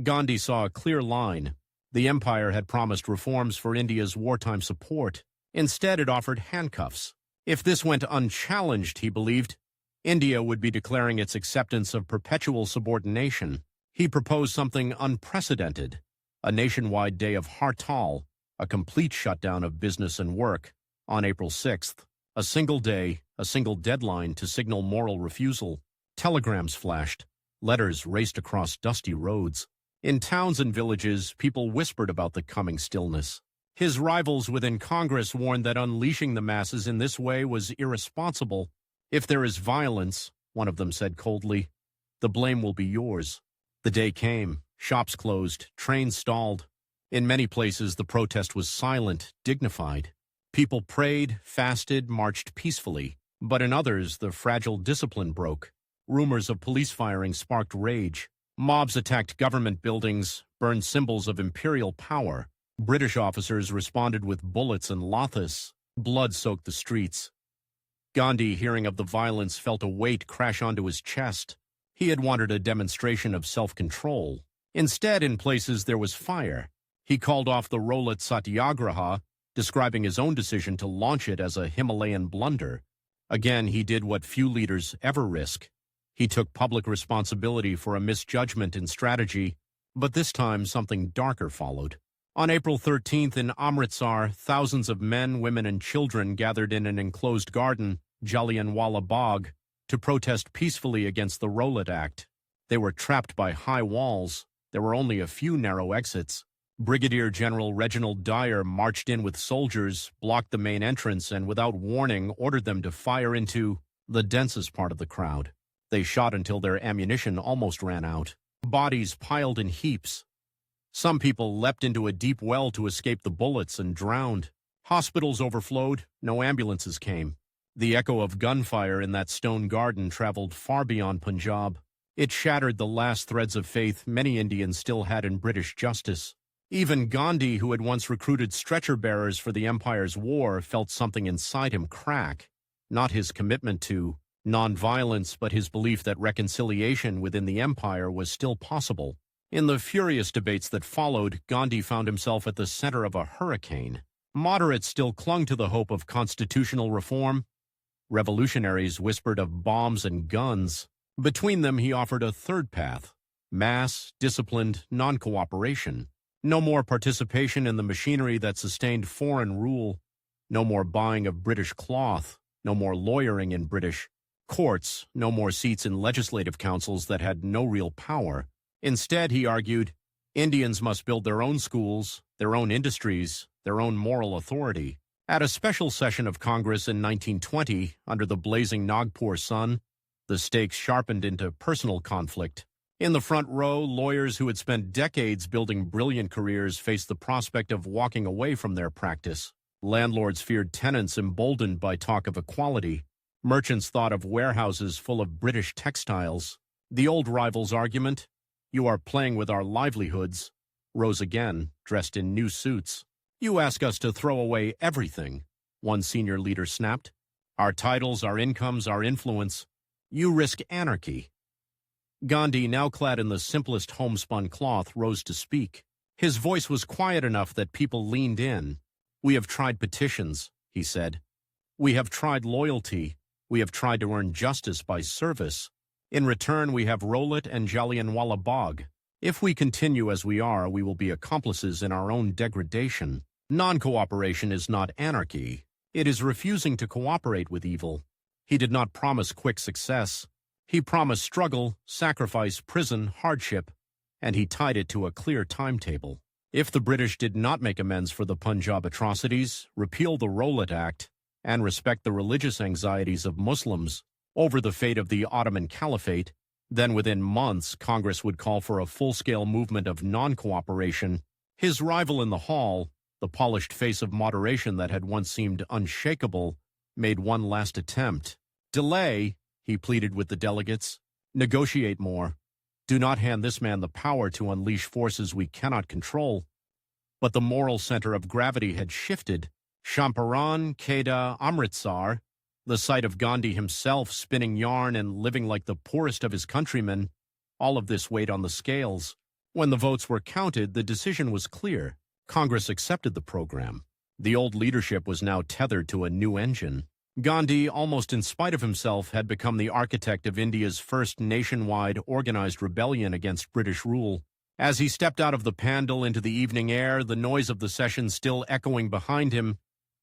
Gandhi saw a clear line. The empire had promised reforms for India's wartime support. Instead, it offered handcuffs. If this went unchallenged, he believed, India would be declaring its acceptance of perpetual subordination. He proposed something unprecedented, a nationwide day of hartal, a complete shutdown of business and work. On April 6th, a single day, a single deadline to signal moral refusal. Telegrams flashed. Letters raced across dusty roads. In towns and villages, people whispered about the coming stillness. His rivals within Congress warned that unleashing the masses in this way was irresponsible. "If there is violence," one of them said coldly, "the blame will be yours." The day came. Shops closed. Trains stalled. In many places, the protest was silent, dignified. People prayed, fasted, marched peacefully. But in others, the fragile discipline broke. Rumors of police firing sparked rage. Mobs attacked government buildings, burned symbols of imperial power. British officers responded with bullets and lathis. Blood soaked the streets. Gandhi, hearing of the violence, felt a weight crash onto his chest. He had wanted a demonstration of self-control. Instead, in places there was fire. He called off the Rowlatt Satyagraha, describing his own decision to launch it as a Himalayan blunder. Again, he did what few leaders ever risk. He took public responsibility for a misjudgment in strategy, but this time something darker followed. On April 13th in Amritsar, thousands of men, women, and children gathered in an enclosed garden, Jallianwala Bagh, to protest peacefully against the Rowlatt Act. They were trapped by high walls. There were only a few narrow exits. Brigadier General Reginald Dyer marched in with soldiers, blocked the main entrance, and without warning ordered them to fire into the densest part of the crowd. They shot until their ammunition almost ran out. Bodies piled in heaps. Some people leapt into a deep well to escape the bullets and drowned. Hospitals overflowed. No ambulances came. The echo of gunfire in that stone garden traveled far beyond Punjab. It shattered the last threads of faith many Indians still had in British justice. Even Gandhi, who had once recruited stretcher-bearers for the empire's war, felt something inside him crack. Not his commitment to non-violence, but his belief that reconciliation within the empire was still possible. In the furious debates that followed, Gandhi found himself at the center of a hurricane. Moderates still clung to the hope of constitutional reform. Revolutionaries whispered of bombs and guns. Between them, he offered a third path: mass, disciplined, non-cooperation. No more participation in the machinery that sustained foreign rule. No more buying of British cloth. No more lawyering in British courts. No more seats in legislative councils that had no real power. Instead, he argued, Indians must build their own schools, their own industries, their own moral authority. At a special session of Congress in 1920, under the blazing Nagpur sun, the stakes sharpened into personal conflict. In the front row, lawyers who had spent decades building brilliant careers faced the prospect of walking away from their practice. Landlords feared tenants emboldened by talk of equality. Merchants thought of warehouses full of British textiles. The old rival's argument: You are playing with our livelihoods, rose again, dressed in new suits. You ask us to throw away everything, one senior leader snapped. Our titles, our incomes, our influence. You risk anarchy. Gandhi, now clad in the simplest homespun cloth, rose to speak. His voice was quiet enough that people leaned in. We have tried petitions, he said. We have tried loyalty. We have tried to earn justice by service. In return, we have Rowlatt and Jallianwala Bagh. If we continue as we are, we will be accomplices in our own degradation. Non-cooperation is not anarchy. It is refusing to cooperate with evil. He did not promise quick success. He promised struggle, sacrifice, prison, hardship, and he tied it to a clear timetable. If the British did not make amends for the Punjab atrocities, repeal the Rowlatt Act, and respect the religious anxieties of Muslims over the fate of the Ottoman Caliphate, then within months Congress would call for a full-scale movement of non-cooperation. His rival in the hall, the polished face of moderation that had once seemed unshakable, made one last attempt. Delay, he pleaded with the delegates. Negotiate more. Do not hand this man the power to unleash forces we cannot control. But the moral center of gravity had shifted. Champaran, Kedah, Amritsar, the sight of Gandhi himself spinning yarn and living like the poorest of his countrymen, all of this weighed on the scales. When the votes were counted, the decision was clear. Congress accepted the program. The old leadership was now tethered to a new engine. Gandhi, almost in spite of himself, had become the architect of India's first nationwide organized rebellion against British rule. As he stepped out of the Pandal into the evening air, the noise of the session still echoing behind him,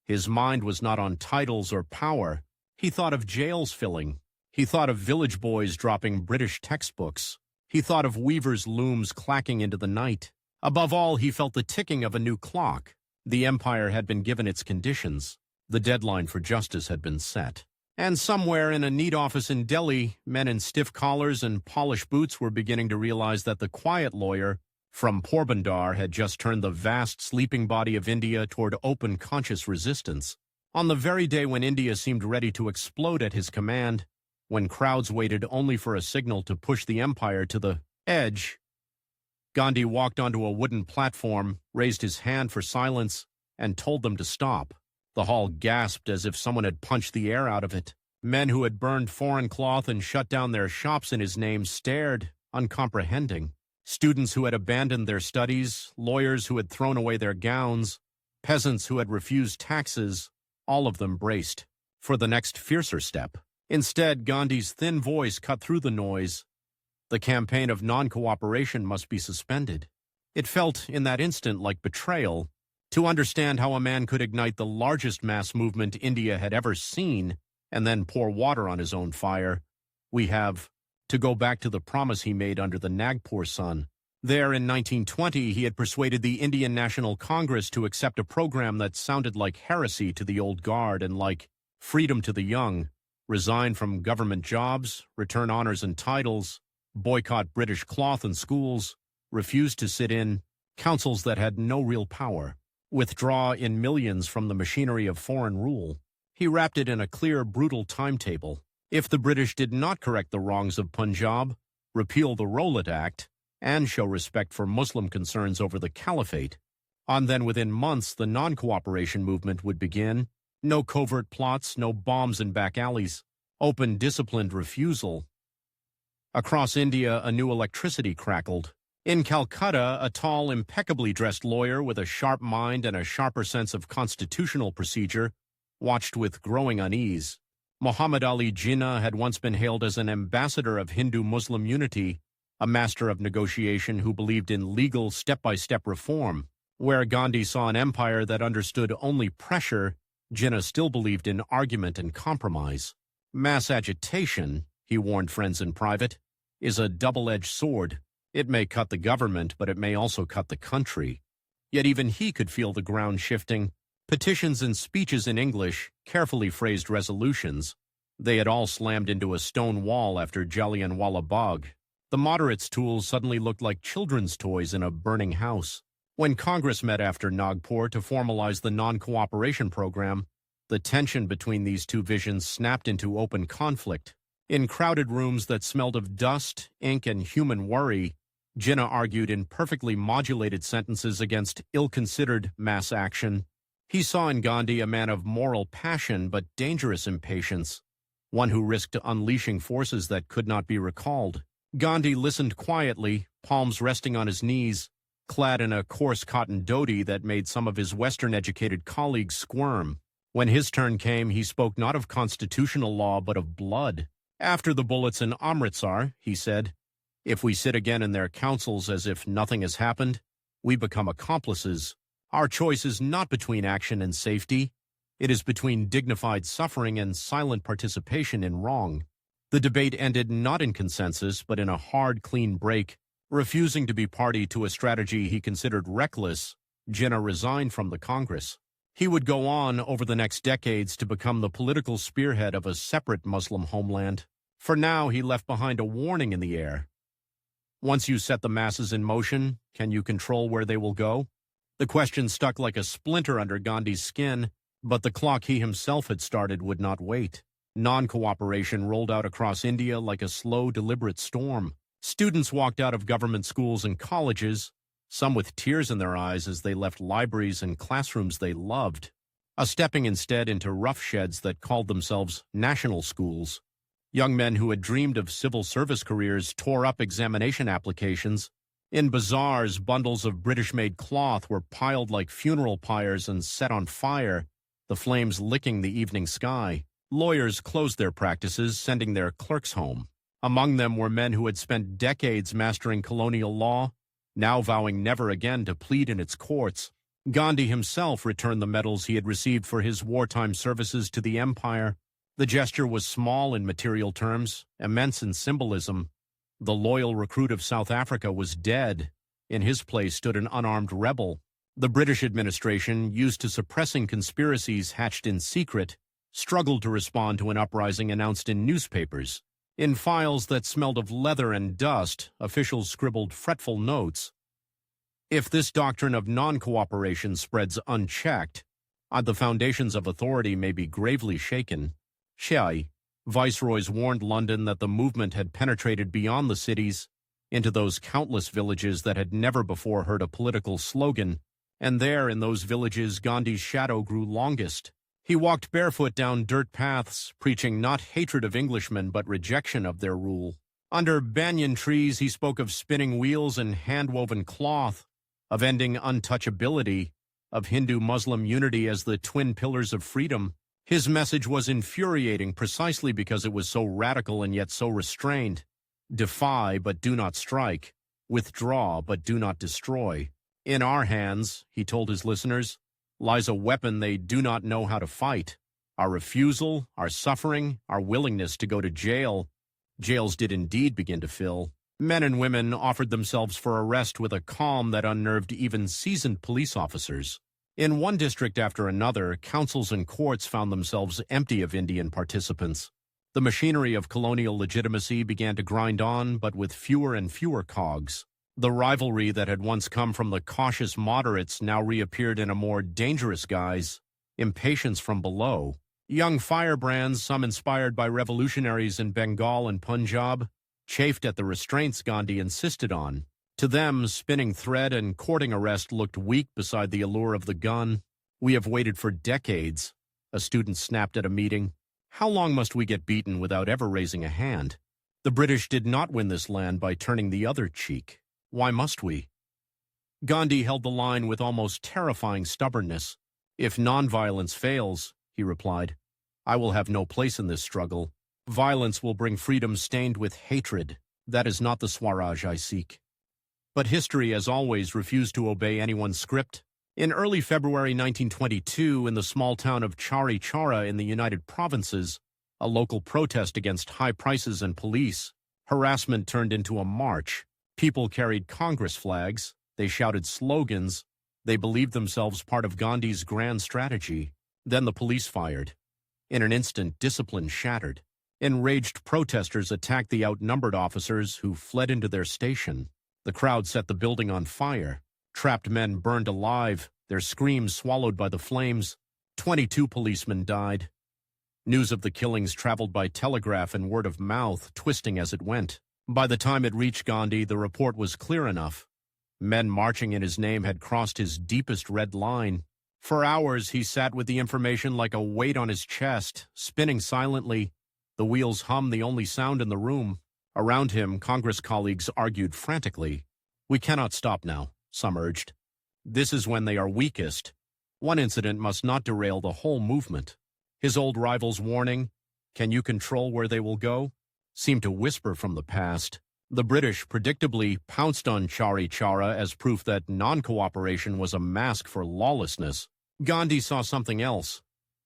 his mind was not on titles or power. He thought of jails filling. He thought of village boys dropping British textbooks. He thought of weavers' looms clacking into the night. Above all, he felt the ticking of a new clock. The empire had been given its conditions. The deadline for justice had been set. And somewhere in a neat office in Delhi, men in stiff collars and polished boots were beginning to realize that the quiet lawyer from Porbandar had just turned the vast sleeping body of India toward open conscious resistance. On the very day when India seemed ready to explode at his command, when crowds waited only for a signal to push the empire to the edge, Gandhi walked onto a wooden platform, raised his hand for silence, and told them to stop. The hall gasped as if someone had punched the air out of it. Men who had burned foreign cloth and shut down their shops in his name stared, uncomprehending. Students who had abandoned their studies, lawyers who had thrown away their gowns, peasants who had refused taxes, all of them braced for the next fiercer step. Instead, Gandhi's thin voice cut through the noise. The campaign of non-cooperation must be suspended. It felt, in that instant, like betrayal. To understand how a man could ignite the largest mass movement India had ever seen and then pour water on his own fire, we have to go back to the promise he made under the Nagpur sun. There in 1920, he had persuaded the Indian National Congress to accept a program that sounded like heresy to the old guard and like freedom to the young: resign from government jobs, return honors and titles, boycott British cloth and schools, refuse to sit in councils that had no real power, withdraw in millions from the machinery of foreign rule. He wrapped it in a clear, brutal timetable. If the British did not correct the wrongs of Punjab, repeal the Rowlatt Act, and show respect for Muslim concerns over the Caliphate, then within months the non-cooperation movement would begin. No covert plots, no bombs in back alleys, open, disciplined refusal. Across India, a new electricity crackled. In Calcutta, a tall, impeccably dressed lawyer with a sharp mind and a sharper sense of constitutional procedure watched with growing unease. Muhammad Ali Jinnah had once been hailed as an ambassador of Hindu-Muslim unity, a master of negotiation who believed in legal step-by-step reform. Where Gandhi saw an empire that understood only pressure, Jinnah still believed in argument and compromise. Mass agitation, he warned friends in private, is a double-edged sword. It may cut the government, but it may also cut the country. Yet even he could feel the ground shifting. Petitions and speeches in English, carefully phrased resolutions. They had all slammed into a stone wall after Jallianwala Bagh. The moderates' tools suddenly looked like children's toys in a burning house. When Congress met after Nagpur to formalize the non-cooperation program, the tension between these two visions snapped into open conflict. In crowded rooms that smelled of dust, ink, and human worry, Jinnah argued in perfectly modulated sentences against ill-considered mass action. He saw in Gandhi a man of moral passion but dangerous impatience, one who risked unleashing forces that could not be recalled. Gandhi listened quietly, palms resting on his knees, clad in a coarse cotton dhoti that made some of his Western-educated colleagues squirm. When his turn came, he spoke not of constitutional law but of blood. After the bullets in Amritsar, he said, "If we sit again in their councils as if nothing has happened, we become accomplices. Our choice is not between action and safety. It is between dignified suffering and silent participation in wrong." The debate ended not in consensus, but in a hard, clean break. Refusing to be party to a strategy he considered reckless, Jinnah resigned from the Congress. He would go on over the next decades to become the political spearhead of a separate Muslim homeland. For now, he left behind a warning in the air. Once you set the masses in motion, can you control where they will go? The question stuck like a splinter under Gandhi's skin, but the clock he himself had started would not wait. Non-cooperation rolled out across India like a slow, deliberate storm. Students walked out of government schools and colleges, some with tears in their eyes as they left libraries and classrooms they loved, stepping instead into rough sheds that called themselves national schools. Young men who had dreamed of civil service careers tore up examination applications. In bazaars, bundles of British-made cloth were piled like funeral pyres and set on fire, the flames licking the evening sky. Lawyers closed their practices, sending their clerks home. Among them were men who had spent decades mastering colonial law, now vowing never again to plead in its courts. Gandhi himself returned the medals he had received for his wartime services to the empire. The gesture was small in material terms, immense in symbolism. The loyal recruit of South Africa was dead. In his place stood an unarmed rebel. The British administration, used to suppressing conspiracies hatched in secret, struggled to respond to an uprising announced in newspapers. In files that smelled of leather and dust, officials scribbled fretful notes. If this doctrine of non-cooperation spreads unchecked, the foundations of authority may be gravely shaken. Shai, viceroys warned London that the movement had penetrated beyond the cities, into those countless villages that had never before heard a political slogan, and there in those villages Gandhi's shadow grew longest. He walked barefoot down dirt paths, preaching not hatred of Englishmen but rejection of their rule. Under banyan trees he spoke of spinning wheels and hand-woven cloth, of ending untouchability, of Hindu-Muslim unity as the twin pillars of freedom. His message was infuriating precisely because it was so radical and yet so restrained. Defy, but do not strike. Withdraw, but do not destroy. In our hands, he told his listeners, lies a weapon they do not know how to fight. Our refusal, our suffering, our willingness to go to jail. Jails did indeed begin to fill. Men and women offered themselves for arrest with a calm that unnerved even seasoned police officers. In one district after another, councils and courts found themselves empty of Indian participants. The machinery of colonial legitimacy began to grind on, but with fewer and fewer cogs. The rivalry that had once come from the cautious moderates now reappeared in a more dangerous guise, impatience from below. Young firebrands, some inspired by revolutionaries in Bengal and Punjab, chafed at the restraints Gandhi insisted on. To them, spinning thread and courting arrest looked weak beside the allure of the gun. "We have waited for decades," a student snapped at a meeting. "How long must we get beaten without ever raising a hand? The British did not win this land by turning the other cheek. Why must we?" Gandhi held the line with almost terrifying stubbornness. "If nonviolence fails," he replied, "I will have no place in this struggle. Violence will bring freedom stained with hatred. That is not the Swaraj I seek." But history, as always, refused to obey anyone's script. In early February 1922, in the small town of Chari Chara in the United Provinces, a local protest against high prices and police, harassment turned into a march. People carried Congress flags, they shouted slogans, they believed themselves part of Gandhi's grand strategy. Then the police fired. In an instant, discipline shattered. Enraged protesters attacked the outnumbered officers who fled into their station. The crowd set the building on fire. Trapped men burned alive, their screams swallowed by the flames. 22 policemen died. News of the killings traveled by telegraph and word of mouth, twisting as it went. By the time it reached Gandhi, the report was clear enough. Men marching in his name had crossed his deepest red line. For hours, he sat with the information like a weight on his chest, spinning silently. The wheels hummed, the only sound in the room. Around him, Congress colleagues argued frantically. "We cannot stop now," some urged. "This is when they are weakest. One incident must not derail the whole movement." His old rival's warning, "Can you control where they will go?" seemed to whisper from the past. The British predictably pounced on Chauri Chaura as proof that non-cooperation was a mask for lawlessness. Gandhi saw something else.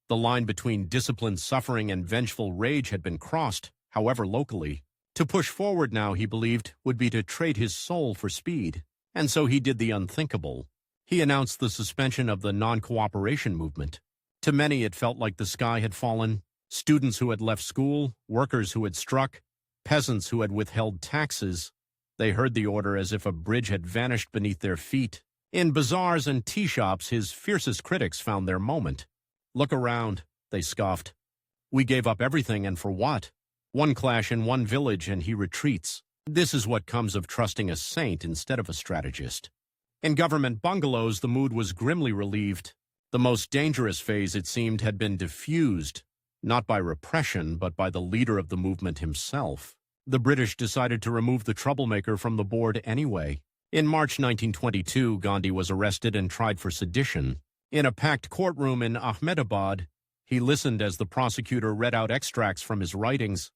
The line between disciplined suffering and vengeful rage had been crossed, however locally. To push forward now, he believed, would be to trade his soul for speed. And so he did the unthinkable. He announced the suspension of the non-cooperation movement. To many, it felt like the sky had fallen. Students who had left school, workers who had struck, peasants who had withheld taxes. They heard the order as if a bridge had vanished beneath their feet. In bazaars and tea shops, his fiercest critics found their moment. "Look around," they scoffed. "We gave up everything, and for what? One clash in one village and he retreats. This is what comes of trusting a saint instead of a strategist." In government bungalows, the mood was grimly relieved. The most dangerous phase, it seemed, had been diffused, not by repression, but by the leader of the movement himself. The British decided to remove the troublemaker from the board anyway. In March 1922, Gandhi was arrested and tried for sedition. In a packed courtroom in Ahmedabad, he listened as the prosecutor read out extracts from his writings,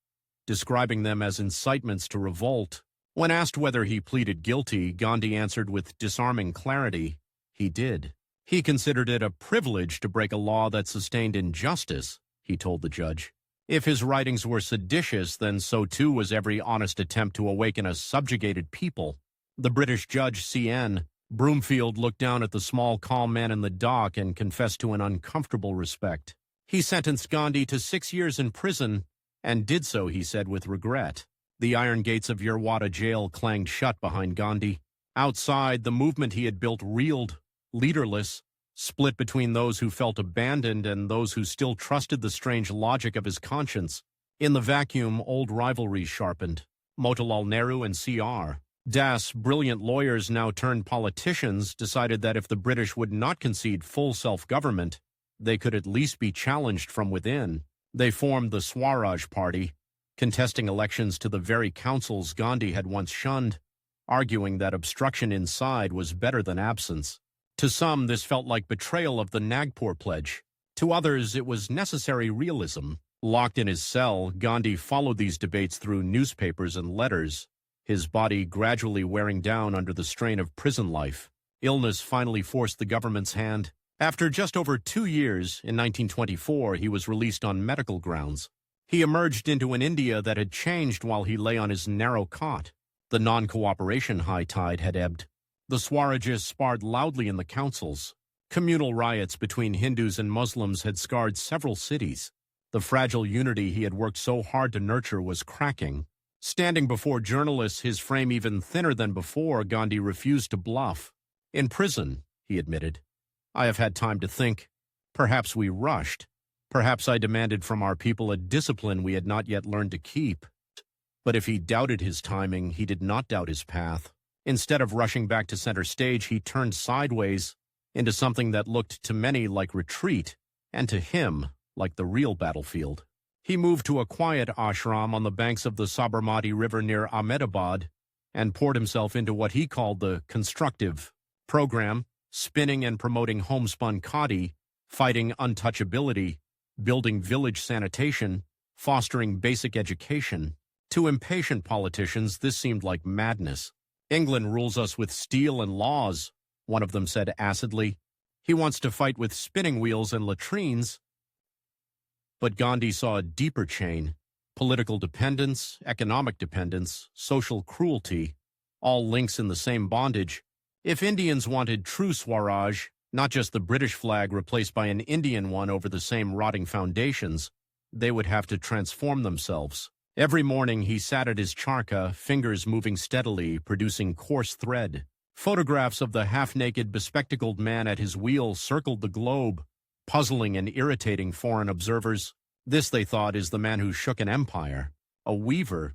describing them as incitements to revolt. When asked whether he pleaded guilty, Gandhi answered with disarming clarity, he did. He considered it a privilege to break a law that sustained injustice, he told the judge. If his writings were seditious, then so too was every honest attempt to awaken a subjugated people. The British judge, C.N. Broomfield, looked down at the small, calm man in the dock and confessed to an uncomfortable respect. He sentenced Gandhi to 6 years in prison, and did so, he said, with regret. The iron gates of Yerwada jail clanged shut behind Gandhi. Outside, the movement he had built reeled, leaderless, split between those who felt abandoned and those who still trusted the strange logic of his conscience. In the vacuum, old rivalries sharpened. Motilal Nehru and C.R. Das, brilliant lawyers now turned politicians, decided that if the British would not concede full self-government, they could at least be challenged from within. They formed the Swaraj Party, contesting elections to the very councils Gandhi had once shunned, arguing that obstruction inside was better than absence. To some, this felt like betrayal of the Nagpur Pledge. To others, it was necessary realism. Locked in his cell, Gandhi followed these debates through newspapers and letters, his body gradually wearing down under the strain of prison life. Illness finally forced the government's hand. After just over 2 years, in 1924, he was released on medical grounds. He emerged into an India that had changed while he lay on his narrow cot. The non-cooperation high tide had ebbed. The Swarajists sparred loudly in the councils. Communal riots between Hindus and Muslims had scarred several cities. The fragile unity he had worked so hard to nurture was cracking. Standing before journalists, his frame even thinner than before, Gandhi refused to bluff. "In prison," he admitted, "I have had time to think. Perhaps we rushed. Perhaps I demanded from our people a discipline we had not yet learned to keep." But if he doubted his timing, he did not doubt his path. Instead of rushing back to center stage, he turned sideways into something that looked to many like retreat, and to him like the real battlefield. He moved to a quiet ashram on the banks of the Sabarmati River near Ahmedabad and poured himself into what he called the constructive program, spinning and promoting homespun khadi, fighting untouchability, building village sanitation, fostering basic education. To impatient politicians, this seemed like madness. "England rules us with steel and laws," one of them said acidly. "He wants to fight with spinning wheels and latrines." But Gandhi saw a deeper chain: political dependence, economic dependence, social cruelty, all links in the same bondage. If Indians wanted true Swaraj, not just the British flag replaced by an Indian one over the same rotting foundations, they would have to transform themselves. Every morning he sat at his charkha, fingers moving steadily, producing coarse thread. Photographs of the half-naked, bespectacled man at his wheel circled the globe, puzzling and irritating foreign observers. This, they thought, is the man who shook an empire. A weaver.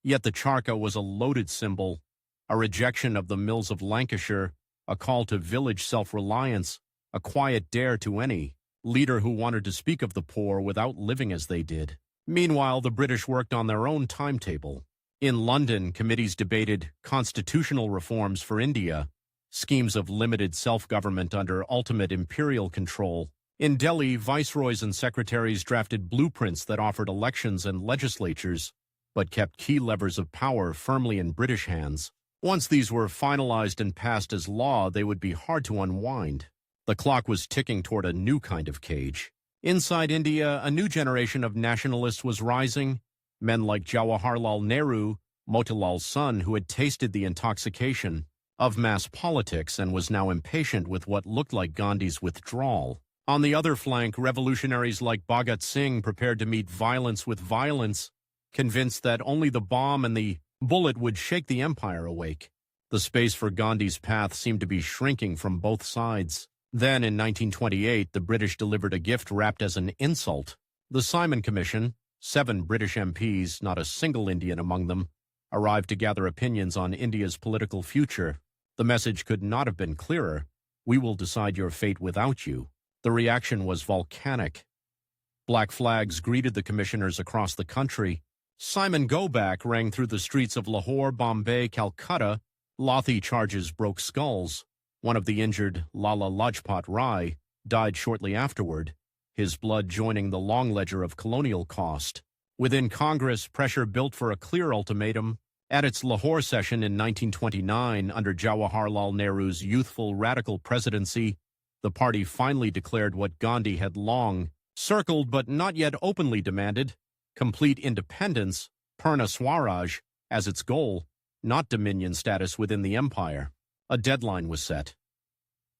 Yet the charkha was a loaded symbol, a rejection of the mills of Lancashire, a call to village self-reliance, a quiet dare to any leader who wanted to speak of the poor without living as they did. Meanwhile, the British worked on their own timetable. In London, committees debated constitutional reforms for India, schemes of limited self-government under ultimate imperial control. In Delhi, viceroys and secretaries drafted blueprints that offered elections and legislatures, but kept key levers of power firmly in British hands. Once these were finalized and passed as law, they would be hard to unwind. The clock was ticking toward a new kind of cage. Inside India, a new generation of nationalists was rising. Men like Jawaharlal Nehru, Motilal's son, who had tasted the intoxication of mass politics and was now impatient with what looked like Gandhi's withdrawal. On the other flank, revolutionaries like Bhagat Singh prepared to meet violence with violence, convinced that only the bomb and the bullet would shake the empire awake. The space for Gandhi's path seemed to be shrinking from both sides. Then, in 1928, the British delivered a gift wrapped as an insult. The Simon Commission, 7 British MPs, not a single Indian among them, arrived to gather opinions on India's political future. The message could not have been clearer. We will decide your fate without you. The reaction was volcanic. Black flags greeted the commissioners across the country. Simon Go Back rang through the streets of Lahore, Bombay, Calcutta. Lathi charges broke skulls. One of the injured, Lala Lajpat Rai, died shortly afterward, his blood joining the long ledger of colonial cost. Within Congress, pressure built for a clear ultimatum. At its Lahore session in 1929, under Jawaharlal Nehru's youthful radical presidency, the party finally declared what Gandhi had long circled but not yet openly demanded: complete independence, Purna Swaraj, as its goal, not dominion status within the empire. A deadline was set.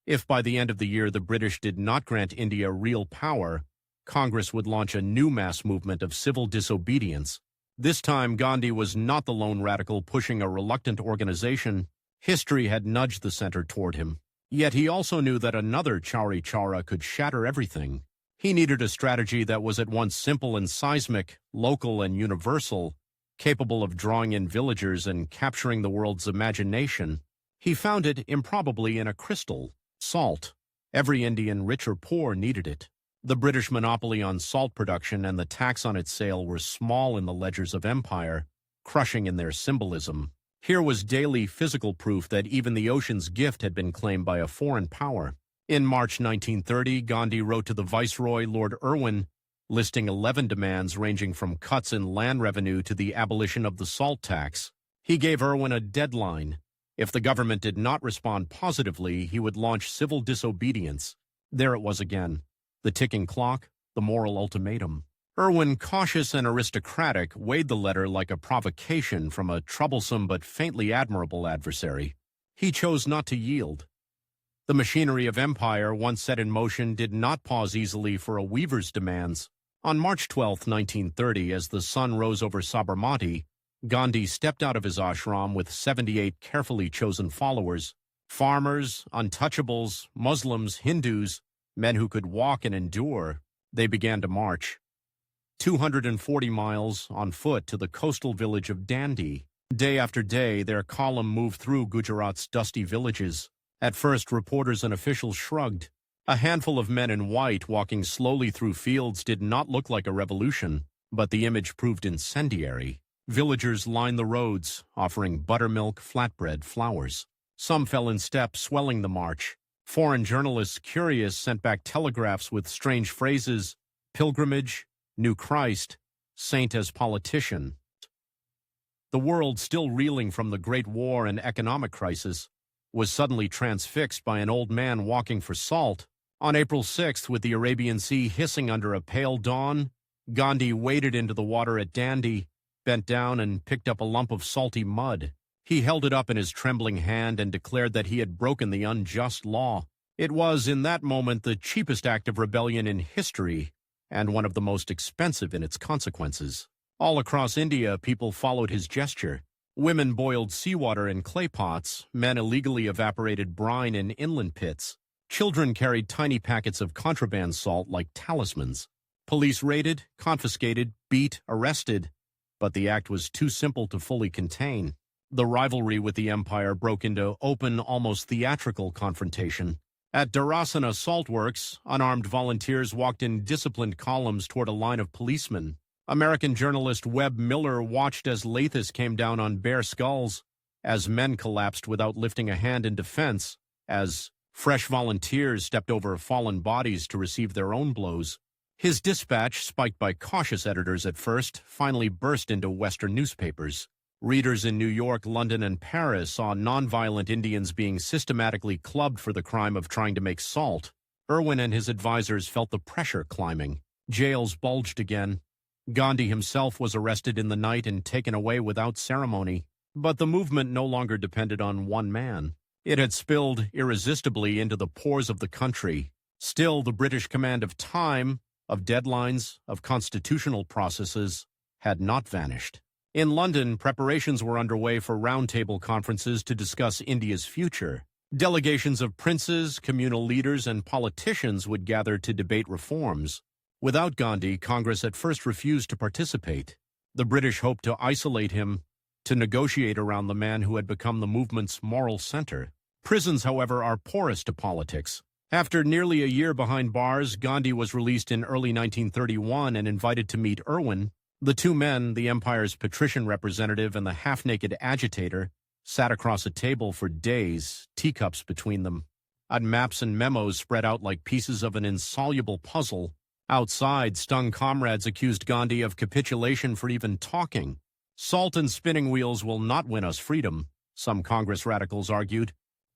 If by the end of the year the British did not grant India real power, Congress would launch a new mass movement of civil disobedience. This time, Gandhi was not the lone radical pushing a reluctant organization. History had nudged the center toward him. Yet he also knew that another Chauri Chaura could shatter everything. He needed a strategy that was at once simple and seismic, local and universal, capable of drawing in villagers and capturing the world's imagination. He found it, improbably, in a crystal: salt. Every Indian, rich or poor, needed it. The British monopoly on salt production and the tax on its sale were small in the ledgers of empire, crushing in their symbolism. Here was daily physical proof that even the ocean's gift had been claimed by a foreign power. In March 1930, Gandhi wrote to the Viceroy, Lord Irwin, listing 11 demands ranging from cuts in land revenue to the abolition of the salt tax. He gave Irwin a deadline. If the government did not respond positively, he would launch civil disobedience. There it was again. The ticking clock, the moral ultimatum. Irwin, cautious and aristocratic, weighed the letter like a provocation from a troublesome but faintly admirable adversary. He chose not to yield. The machinery of empire, once set in motion, did not pause easily for a weaver's demands. On March 12, 1930, as the sun rose over Sabarmati, Gandhi stepped out of his ashram with 78 carefully chosen followers: farmers, untouchables, Muslims, Hindus, men who could walk and endure. They began to march. 240 miles on foot to the coastal village of Dandi. Day after day, their column moved through Gujarat's dusty villages. At first, reporters and officials shrugged. A handful of men in white walking slowly through fields did not look like a revolution, but the image proved incendiary. Villagers lined the roads, offering buttermilk, flatbread, flowers. Some fell in step, swelling the march. Foreign journalists, curious, sent back telegraphs with strange phrases: pilgrimage, new Christ, saint as politician. The world, still reeling from the Great War and economic crisis, was suddenly transfixed by an old man walking for salt. On April 6th, with the Arabian Sea hissing under a pale dawn, Gandhi waded into the water at Dandi, bent down and picked up a lump of salty mud. He held it up in his trembling hand and declared that he had broken the unjust law. It was, in that moment, the cheapest act of rebellion in history, and one of the most expensive in its consequences. All across India, people followed his gesture. Women boiled seawater in clay pots, men illegally evaporated brine in inland pits. Children carried tiny packets of contraband salt like talismans. Police raided, confiscated, beat, arrested. but the act was too simple to fully contain. The rivalry with the empire broke into open, almost theatrical confrontation. At Darasana Salt Works, unarmed volunteers walked in disciplined columns toward a line of policemen. American journalist Webb Miller watched as lathis came down on bare skulls, as men collapsed without lifting a hand in defense, as fresh volunteers stepped over fallen bodies to receive their own blows. His dispatch, spiked by cautious editors at first, finally burst into Western newspapers. Readers in New York, London, and Paris saw nonviolent Indians being systematically clubbed for the crime of trying to make salt. Irwin and his advisors felt the pressure climbing. Jails bulged again. Gandhi himself was arrested in the night and taken away without ceremony. But the movement no longer depended on one man. It had spilled irresistibly into the pores of the country. Still, the British command of time, of deadlines, of constitutional processes, had not vanished. In London, preparations were underway for roundtable conferences to discuss India's future. Delegations of princes, communal leaders, and politicians would gather to debate reforms. Without Gandhi, Congress at first refused to participate. The British hoped to isolate him, to negotiate around the man who had become the movement's moral center. Prisons, however, are porous to politics. After nearly a year behind bars, Gandhi was released in early 1931 and invited to meet Irwin. The two men, the empire's patrician representative and the half-naked agitator, sat across a table for days, teacups between them. Maps and memos spread out like pieces of an insoluble puzzle. Outside, stung comrades accused Gandhi of capitulation for even talking. Salt and spinning wheels will not win us freedom, some Congress radicals argued.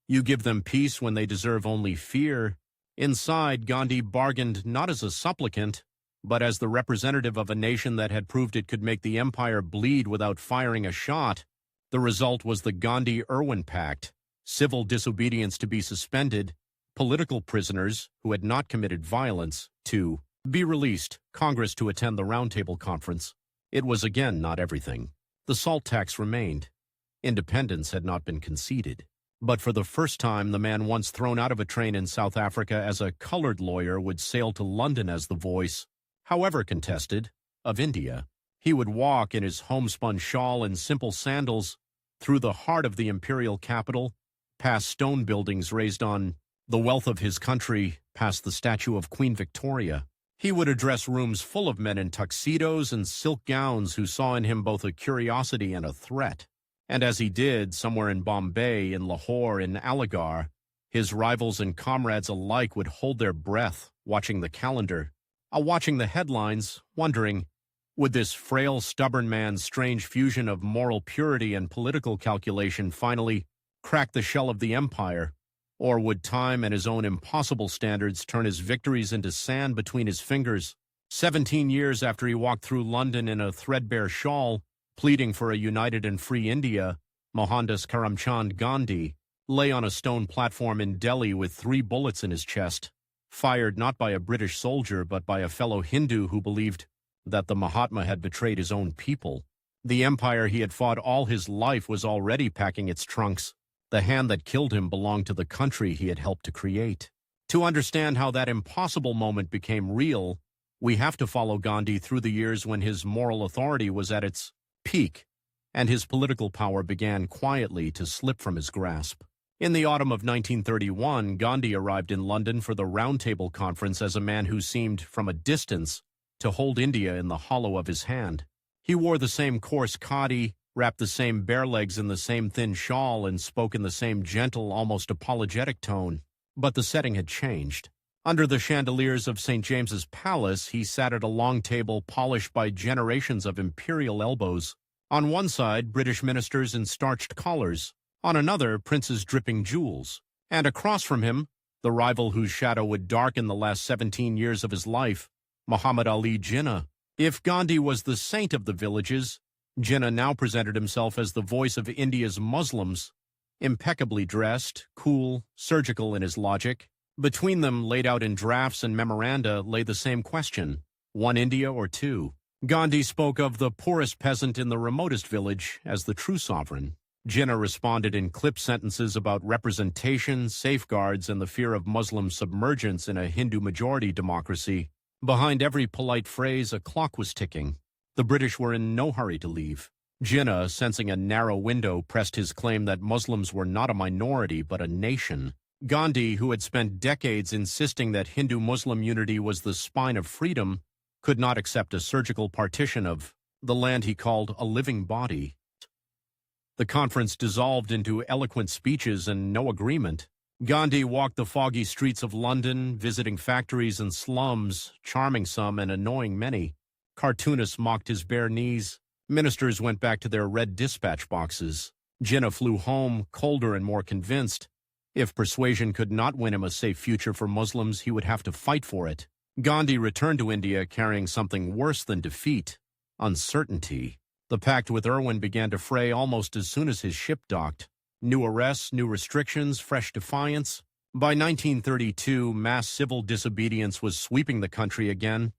You give them peace when they deserve only fear. Inside, Gandhi bargained not as a supplicant, but as the representative of a nation that had proved it could make the empire bleed without firing a shot. The result was the Gandhi-Irwin Pact, civil disobedience to be suspended, political prisoners who had not committed violence to be released, Congress to attend the roundtable conference. It was again not everything. The salt tax remained. Independence had not been conceded. But for the first time, the man once thrown out of a train in South Africa as a colored lawyer would sail to London as the voice, however contested, of India. He would walk in his homespun shawl and simple sandals through the heart of the imperial capital, past stone buildings raised on the wealth of his country, past the statue of Queen Victoria. He would address rooms full of men in tuxedos and silk gowns who saw in him both a curiosity and a threat. And as he did, somewhere in Bombay, in Lahore, in Aligarh, his rivals and comrades alike would hold their breath, watching the calendar, watching the headlines, wondering, would this frail, stubborn man's strange fusion of moral purity and political calculation finally crack the shell of the empire? Or would time and his own impossible standards turn his victories into sand between his fingers? 17 years after he walked through London in a threadbare shawl, pleading for a united and free India, Mohandas Karamchand Gandhi lay on a stone platform in Delhi with 3 bullets in his chest, fired not by a British soldier but by a fellow Hindu who believed that the Mahatma had betrayed his own people. The empire he had fought all his life was already packing its trunks. The hand that killed him belonged to the country he had helped to create. To understand how that impossible moment became real, we have to follow Gandhi through the years when his moral authority was at its peak, and his political power began quietly to slip from his grasp. In the autumn of 1931, Gandhi arrived in London for the Roundtable Conference as a man who seemed, from a distance, to hold India in the hollow of his hand. He wore the same coarse khadi, wrapped the same bare legs in the same thin shawl, and spoke in the same gentle, almost apologetic tone. But the setting had changed. Under the chandeliers of St. James's Palace, he sat at a long table polished by generations of imperial elbows. On one side, British ministers in starched collars. On another, princes dripping jewels. And across from him, the rival whose shadow would darken the last 17 years of his life, Muhammad Ali Jinnah. If Gandhi was the saint of the villages, Jinnah now presented himself as the voice of India's Muslims, impeccably dressed, cool, surgical in his logic. Between them, laid out in drafts and memoranda, lay the same question: one India or two? Gandhi spoke of the poorest peasant in the remotest village as the true sovereign. Jinnah responded in clipped sentences about representation, safeguards, and the fear of Muslim submergence in a Hindu-majority democracy. Behind every polite phrase, a clock was ticking. The British were in no hurry to leave. Jinnah, sensing a narrow window, pressed his claim that Muslims were not a minority but a nation. Gandhi, who had spent decades insisting that Hindu-Muslim unity was the spine of freedom, could not accept a surgical partition of the land he called a living body. The conference dissolved into eloquent speeches and no agreement. Gandhi walked the foggy streets of London, visiting factories and slums, charming some and annoying many. Cartoonists mocked his bare knees. Ministers went back to their red dispatch boxes. Jinnah flew home, colder and more convinced. If persuasion could not win him a safe future for Muslims, he would have to fight for it. Gandhi returned to India carrying something worse than defeat: uncertainty. The pact with Irwin began to fray almost as soon as his ship docked. New arrests, new restrictions, fresh defiance. By 1932, mass civil disobedience was sweeping the country again.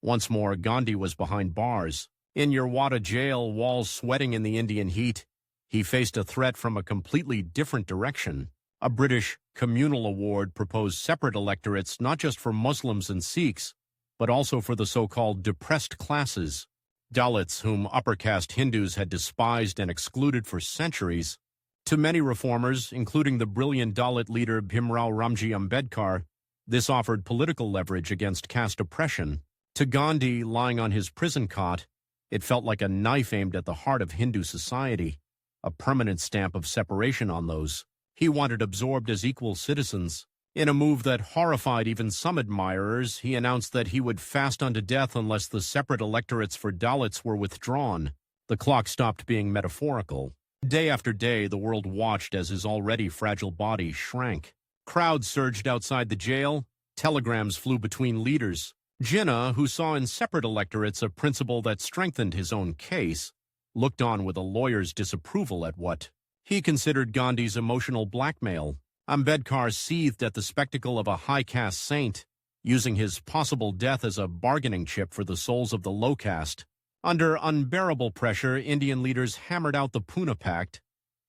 Once more, Gandhi was behind bars. In Yerwada jail, walls sweating in the Indian heat, he faced a threat from a completely different direction. A British communal award proposed separate electorates not just for Muslims and Sikhs, but also for the so-called depressed classes, Dalits, whom upper-caste Hindus had despised and excluded for centuries. To many reformers, including the brilliant Dalit leader Bhimrao Ramji Ambedkar, this offered political leverage against caste oppression. To Gandhi, lying on his prison cot, it felt like a knife aimed at the heart of Hindu society, a permanent stamp of separation on those he wanted absorbed as equal citizens. In a move that horrified even some admirers, he announced that he would fast unto death unless the separate electorates for Dalits were withdrawn. The clock stopped being metaphorical. Day after day, the world watched as his already fragile body shrank. Crowds surged outside the jail. Telegrams flew between leaders. Jinnah, who saw in separate electorates a principle that strengthened his own case, looked on with a lawyer's disapproval at what he considered Gandhi's emotional blackmail. Ambedkar seethed at the spectacle of a high-caste saint, using his possible death as a bargaining chip for the souls of the low caste. Under unbearable pressure, Indian leaders hammered out the Pune Pact.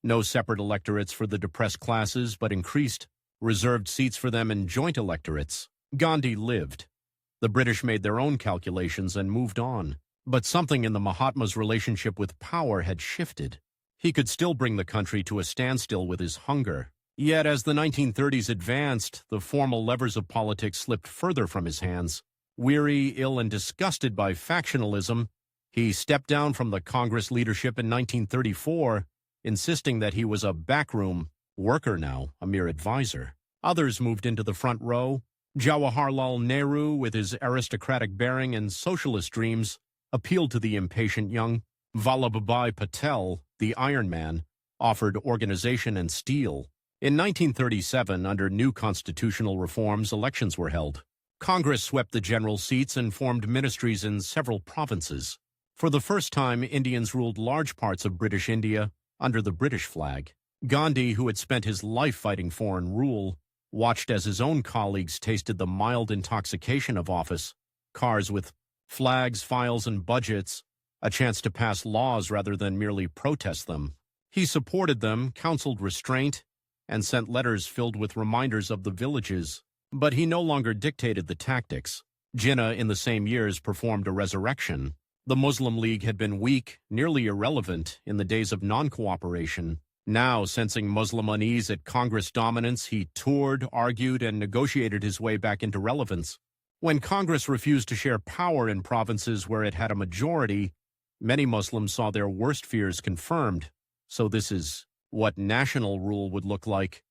No separate electorates for the depressed classes, but increased reserved seats for them in joint electorates. Gandhi lived. The British made their own calculations and moved on. But something in the Mahatma's relationship with power had shifted. He could still bring the country to a standstill with his hunger. Yet as the 1930s advanced, the formal levers of politics slipped further from his hands. Weary, ill, and disgusted by factionalism, he stepped down from the Congress leadership in 1934, insisting that he was a backroom worker now, a mere advisor. Others moved into the front row. Jawaharlal Nehru, with his aristocratic bearing and socialist dreams, appealed to the impatient young. Vallabhbhai Patel, the Iron Man, offered organization and steel. In 1937, under new constitutional reforms, elections were held. Congress swept the general seats and formed ministries in several provinces. For the first time, Indians ruled large parts of British India under the British flag. Gandhi, who had spent his life fighting foreign rule, watched as his own colleagues tasted the mild intoxication of office. Cars with flags, files, and budgets, a chance to pass laws rather than merely protest them. He supported them, counseled restraint, and sent letters filled with reminders of the villages. But he no longer dictated the tactics. Jinnah, in the same years, performed a resurrection. The Muslim League had been weak, nearly irrelevant, in the days of non-cooperation. Now, sensing Muslim unease at Congress dominance, he toured, argued, and negotiated his way back into relevance. When Congress refused to share power in provinces where it had a majority, many Muslims saw their worst fears confirmed. So this is what national rule would look like.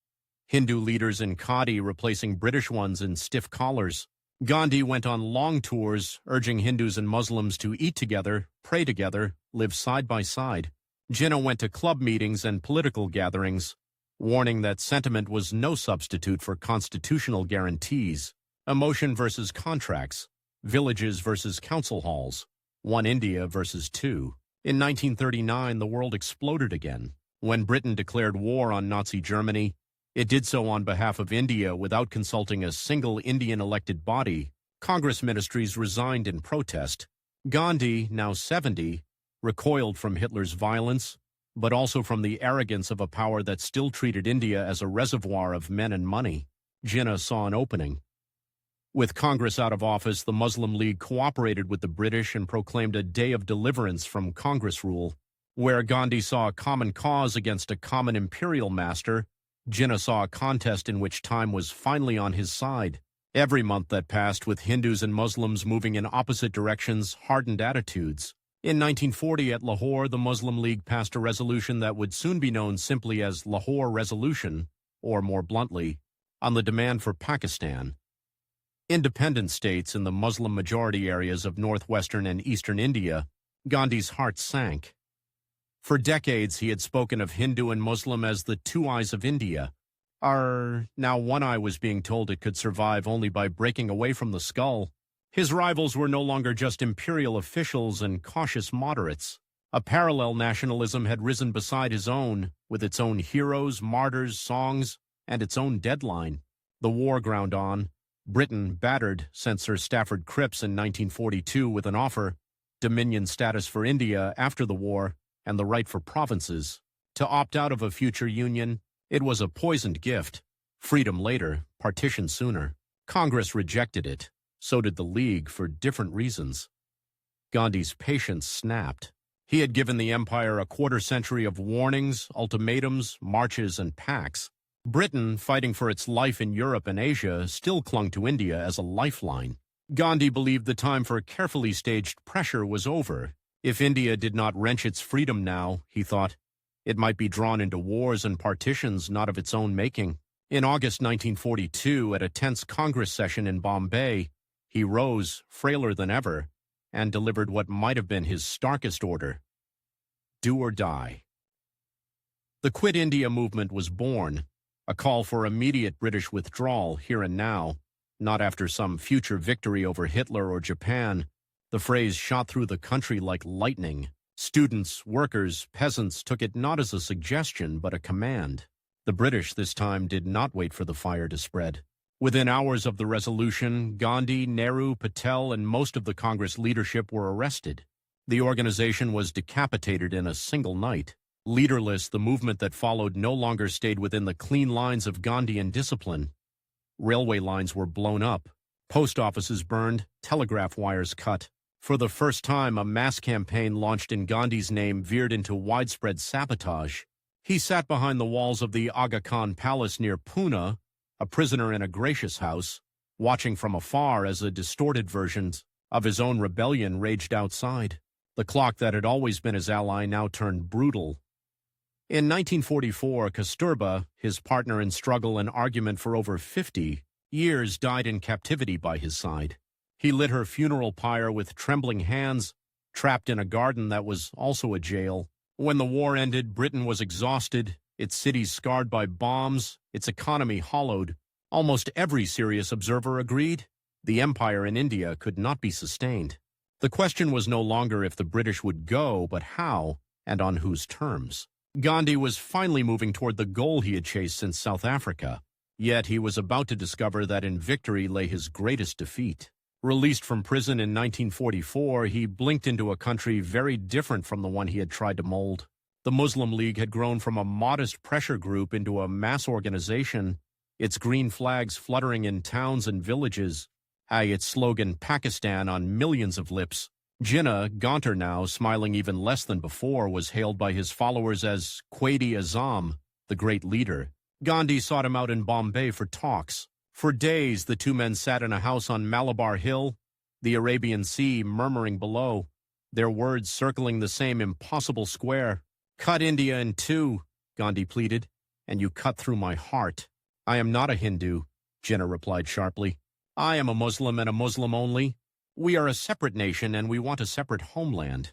Hindu leaders in khadi replacing British ones in stiff collars. Gandhi went on long tours, urging Hindus and Muslims to eat together, pray together, live side by side. Jinnah went to club meetings and political gatherings, warning that sentiment was no substitute for constitutional guarantees. Emotion versus contracts, villages versus council halls, one India versus two. In 1939, the world exploded again. When Britain declared war on Nazi Germany, it did so on behalf of India without consulting a single Indian elected body. Congress ministries resigned in protest. Gandhi, now 70, recoiled from Hitler's violence, but also from the arrogance of a power that still treated India as a reservoir of men and money. Jinnah saw an opening. With Congress out of office, the Muslim League cooperated with the British and proclaimed a day of deliverance from Congress rule. Where Gandhi saw a common cause against a common imperial master, Jinnah saw a contest in which time was finally on his side. Every month that passed with Hindus and Muslims moving in opposite directions hardened attitudes. In 1940 at Lahore, the Muslim League passed a resolution that would soon be known simply as Lahore Resolution, or more bluntly, on the demand for Pakistan. Independent states in the Muslim-majority areas of northwestern and eastern India, Gandhi's heart sank. For decades, he had spoken of Hindu and Muslim as the two eyes of India. Now one eye was being told it could survive only by breaking away from the skull. His rivals were no longer just imperial officials and cautious moderates. A parallel nationalism had risen beside his own, with its own heroes, martyrs, songs, and its own deadline. The war ground on. Britain battered sent Sir Stafford Cripps in 1942 with an offer, dominion status for India after the war, and the right for provinces. To opt out of a future union, it was a poisoned gift. Freedom later, partition sooner. Congress rejected it. So did the League for different reasons. Gandhi's patience snapped. He had given the empire a quarter-century of warnings, ultimatums, marches, and pacts. Britain, fighting for its life in Europe and Asia, still clung to India as a lifeline. Gandhi believed the time for carefully staged pressure was over. If India did not wrench its freedom now, he thought, it might be drawn into wars and partitions not of its own making. In August 1942, at a tense Congress session in Bombay, he rose, frailer than ever, and delivered what might have been his starkest order: do or die. The Quit India movement was born, a call for immediate British withdrawal here and now, not after some future victory over Hitler or Japan. The phrase shot through the country like lightning. Students, workers, peasants took it not as a suggestion but a command. The British this time did not wait for the fire to spread. Within hours of the resolution, Gandhi, Nehru, Patel, and most of the Congress leadership were arrested. The organization was decapitated in a single night. Leaderless, the movement that followed no longer stayed within the clean lines of Gandhian discipline. Railway lines were blown up, post offices burned, telegraph wires cut. For the first time, a mass campaign launched in Gandhi's name veered into widespread sabotage. He sat behind the walls of the Aga Khan Palace near Pune, a prisoner in a gracious house, watching from afar as a distorted version of his own rebellion raged outside. The clock that had always been his ally now turned brutal. In 1944, Kasturba, his partner in struggle and argument for over 50 years, died in captivity by his side. He lit her funeral pyre with trembling hands, trapped in a garden that was also a jail. When the war ended, Britain was exhausted, its cities scarred by bombs, its economy hollowed. Almost every serious observer agreed the empire in India could not be sustained. The question was no longer if the British would go, but how and on whose terms. Gandhi was finally moving toward the goal he had chased since South Africa. Yet he was about to discover that in victory lay his greatest defeat. Released from prison in 1944, he blinked into a country very different from the one he had tried to mold. The Muslim League had grown from a modest pressure group into a mass organization, its green flags fluttering in towns and villages, its slogan Pakistan on millions of lips. Jinnah, gaunter now, smiling even less than before, was hailed by his followers as Quaid-e-Azam, the great leader. Gandhi sought him out in Bombay for talks. For days, the two men sat in a house on Malabar Hill, the Arabian Sea murmuring below, their words circling the same impossible square. Cut India in two, Gandhi pleaded, and you cut through my heart. I am not a Hindu, Jinnah replied sharply. I am a Muslim and a Muslim only. We are a separate nation and we want a separate homeland.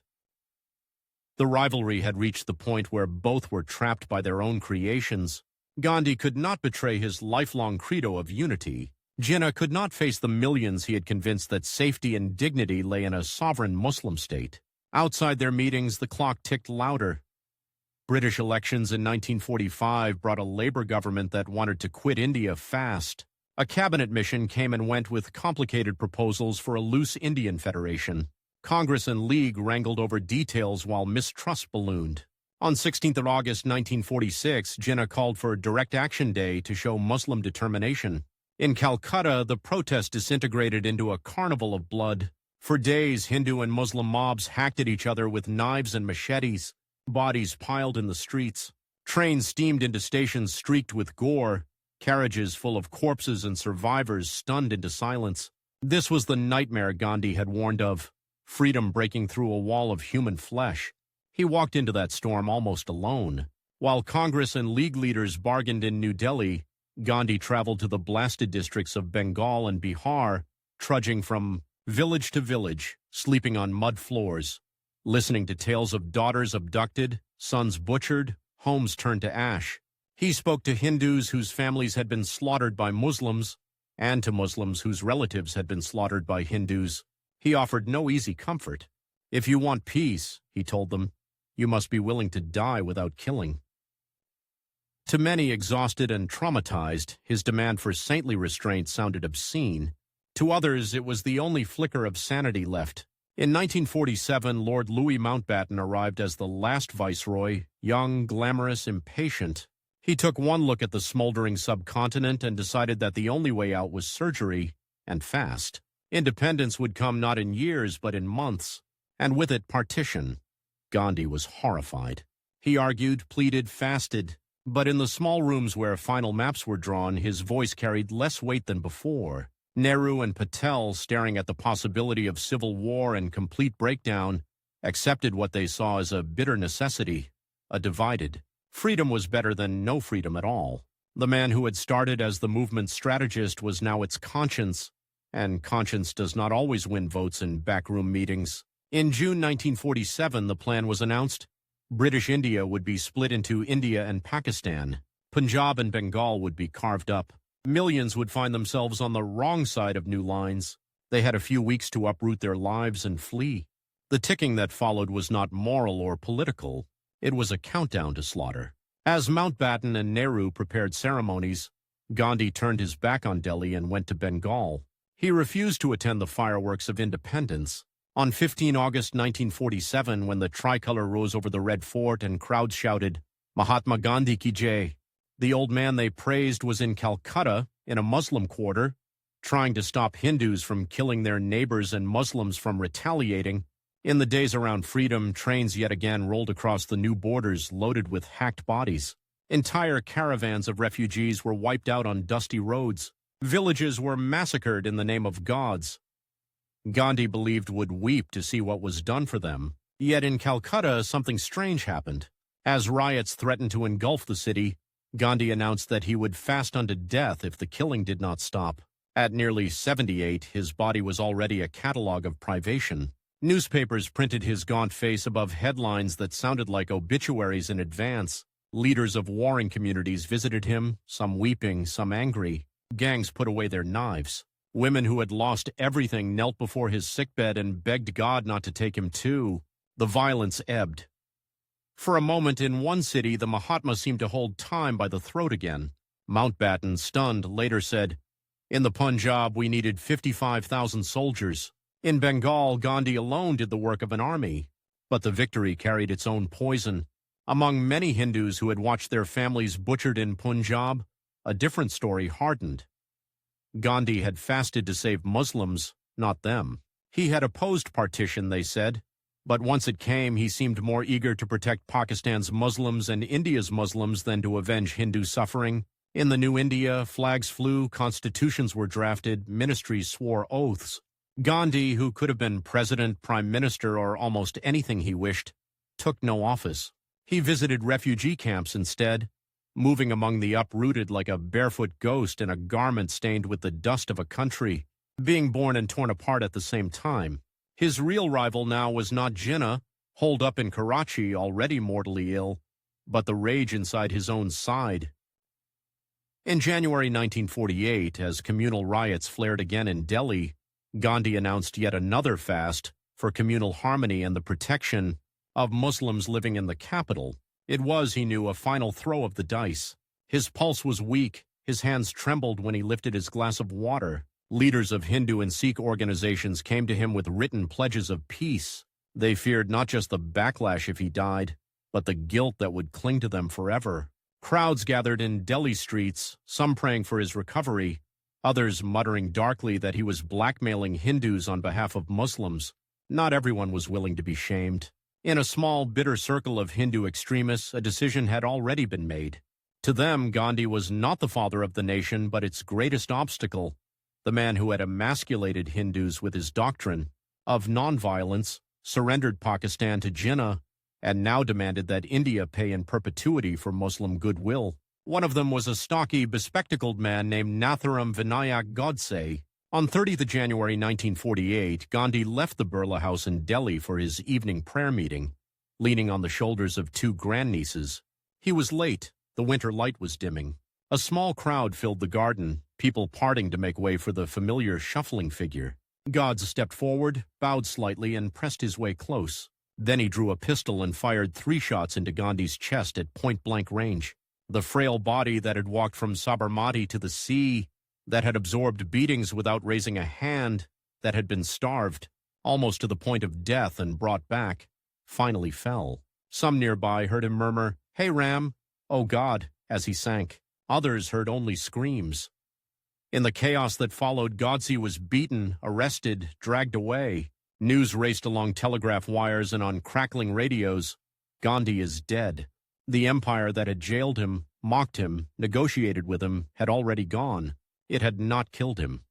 The rivalry had reached the point where both were trapped by their own creations. Gandhi could not betray his lifelong credo of unity. Jinnah could not face the millions he had convinced that safety and dignity lay in a sovereign Muslim state. Outside their meetings, the clock ticked louder. British elections in 1945 brought a Labour government that wanted to quit India fast. A cabinet mission came and went with complicated proposals for a loose Indian federation. Congress and League wrangled over details while mistrust ballooned. On 16th of August 1946, Jinnah called for a direct action day to show Muslim determination. In Calcutta, the protest disintegrated into a carnival of blood. For days, Hindu and Muslim mobs hacked at each other with knives and machetes. Bodies piled in the streets. Trains steamed into stations streaked with gore. Carriages full of corpses and survivors stunned into silence. This was the nightmare Gandhi had warned of. Freedom breaking through a wall of human flesh. He walked into that storm almost alone. While Congress and League leaders bargained in New Delhi, Gandhi traveled to the blasted districts of Bengal and Bihar, trudging from village to village, sleeping on mud floors, listening to tales of daughters abducted, sons butchered, homes turned to ash. He spoke to Hindus whose families had been slaughtered by Muslims, and to Muslims whose relatives had been slaughtered by Hindus. He offered no easy comfort. If you want peace, he told them, you must be willing to die without killing. To many exhausted and traumatized, his demand for saintly restraint sounded obscene. To others, it was the only flicker of sanity left. In 1947, Lord Louis Mountbatten arrived as the last viceroy, young, glamorous, impatient. He took one look at the smoldering subcontinent and decided that the only way out was surgery, and fast. Independence would come not in years, but in months, and with it partition. Gandhi was horrified. He argued, pleaded, fasted, but in the small rooms where final maps were drawn, his voice carried less weight than before. Nehru and Patel, staring at the possibility of civil war and complete breakdown, accepted what they saw as a bitter necessity, a divided. Freedom was better than no freedom at all. The man who had started as the movement's strategist was now its conscience, and conscience does not always win votes in backroom meetings. In June 1947, the plan was announced. British India would be split into India and Pakistan. Punjab and Bengal would be carved up. Millions would find themselves on the wrong side of new lines. They had a few weeks to uproot their lives and flee. The ticking that followed was not moral or political. It was a countdown to slaughter. As Mountbatten and Nehru prepared ceremonies, Gandhi turned his back on Delhi and went to Bengal. He refused to attend the fireworks of independence. On 15 August 1947, when the tricolor rose over the Red Fort and crowds shouted, "Mahatma Gandhi ki jai," the old man they praised was in Calcutta, in a Muslim quarter, trying to stop Hindus from killing their neighbors and Muslims from retaliating. In the days around freedom, trains yet again rolled across the new borders loaded with hacked bodies. Entire caravans of refugees were wiped out on dusty roads. Villages were massacred in the name of gods. Gandhi believed would weep to see what was done for them. Yet in Calcutta, something strange happened. As riots threatened to engulf the city, Gandhi announced that he would fast unto death if the killing did not stop. At nearly 78, his body was already a catalogue of privation. Newspapers printed his gaunt face above headlines that sounded like obituaries in advance. Leaders of warring communities visited him, some weeping, some angry. Gangs put away their knives. Women who had lost everything knelt before his sickbed and begged God not to take him too. The violence ebbed. For a moment in one city, the Mahatma seemed to hold time by the throat again. Mountbatten, stunned, later said, "In the Punjab, we needed 55,000 soldiers. In Bengal, Gandhi alone did the work of an army. But the victory carried its own poison. Among many Hindus who had watched their families butchered in Punjab, a different story hardened. Gandhi had fasted to save Muslims, not them. He had opposed partition, they said, but once it came, he seemed more eager to protect Pakistan's Muslims and India's Muslims than to avenge Hindu suffering. In the new India, flags flew, constitutions were drafted, ministries swore oaths. Gandhi, who could have been president, prime minister, or almost anything he wished, took no office. He visited refugee camps instead, moving among the uprooted like a barefoot ghost in a garment stained with the dust of a country, being born and torn apart at the same time. His real rival now was not Jinnah, holed up in Karachi, already mortally ill, but the rage inside his own side. In January 1948, as communal riots flared again in Delhi, Gandhi announced yet another fast for communal harmony and the protection of Muslims living in the capital. It was, he knew, a final throw of the dice. His pulse was weak, his hands trembled when he lifted his glass of water. Leaders of Hindu and Sikh organizations came to him with written pledges of peace. They feared not just the backlash if he died, but the guilt that would cling to them forever. Crowds gathered in Delhi streets, some praying for his recovery, others muttering darkly that he was blackmailing Hindus on behalf of Muslims. Not everyone was willing to be shamed. In a small, bitter circle of Hindu extremists, a decision had already been made. To them, Gandhi was not the father of the nation, but its greatest obstacle, the man who had emasculated Hindus with his doctrine of nonviolence, surrendered Pakistan to Jinnah, and now demanded that India pay in perpetuity for Muslim goodwill. One of them was a stocky, bespectacled man named Nathuram Vinayak Godse. On 30th January 1948, Gandhi left the Birla House in Delhi for his evening prayer meeting, leaning on the shoulders of two grandnieces. He was late. The winter light was dimming. A small crowd filled the garden, people parting to make way for the familiar shuffling figure. Godse stepped forward, bowed slightly, and pressed his way close. Then he drew a pistol and fired 3 shots into Gandhi's chest at point-blank range. The frail body that had walked from Sabarmati to the sea, that had absorbed beatings without raising a hand, that had been starved, almost to the point of death and brought back, finally fell. Some nearby heard him murmur, "Hey Ram, oh God," as he sank. Others heard only screams. In the chaos that followed, Godse was beaten, arrested, dragged away. News raced along telegraph wires and on crackling radios. Gandhi is dead. The empire that had jailed him, mocked him, negotiated with him, had already gone. It had not killed him.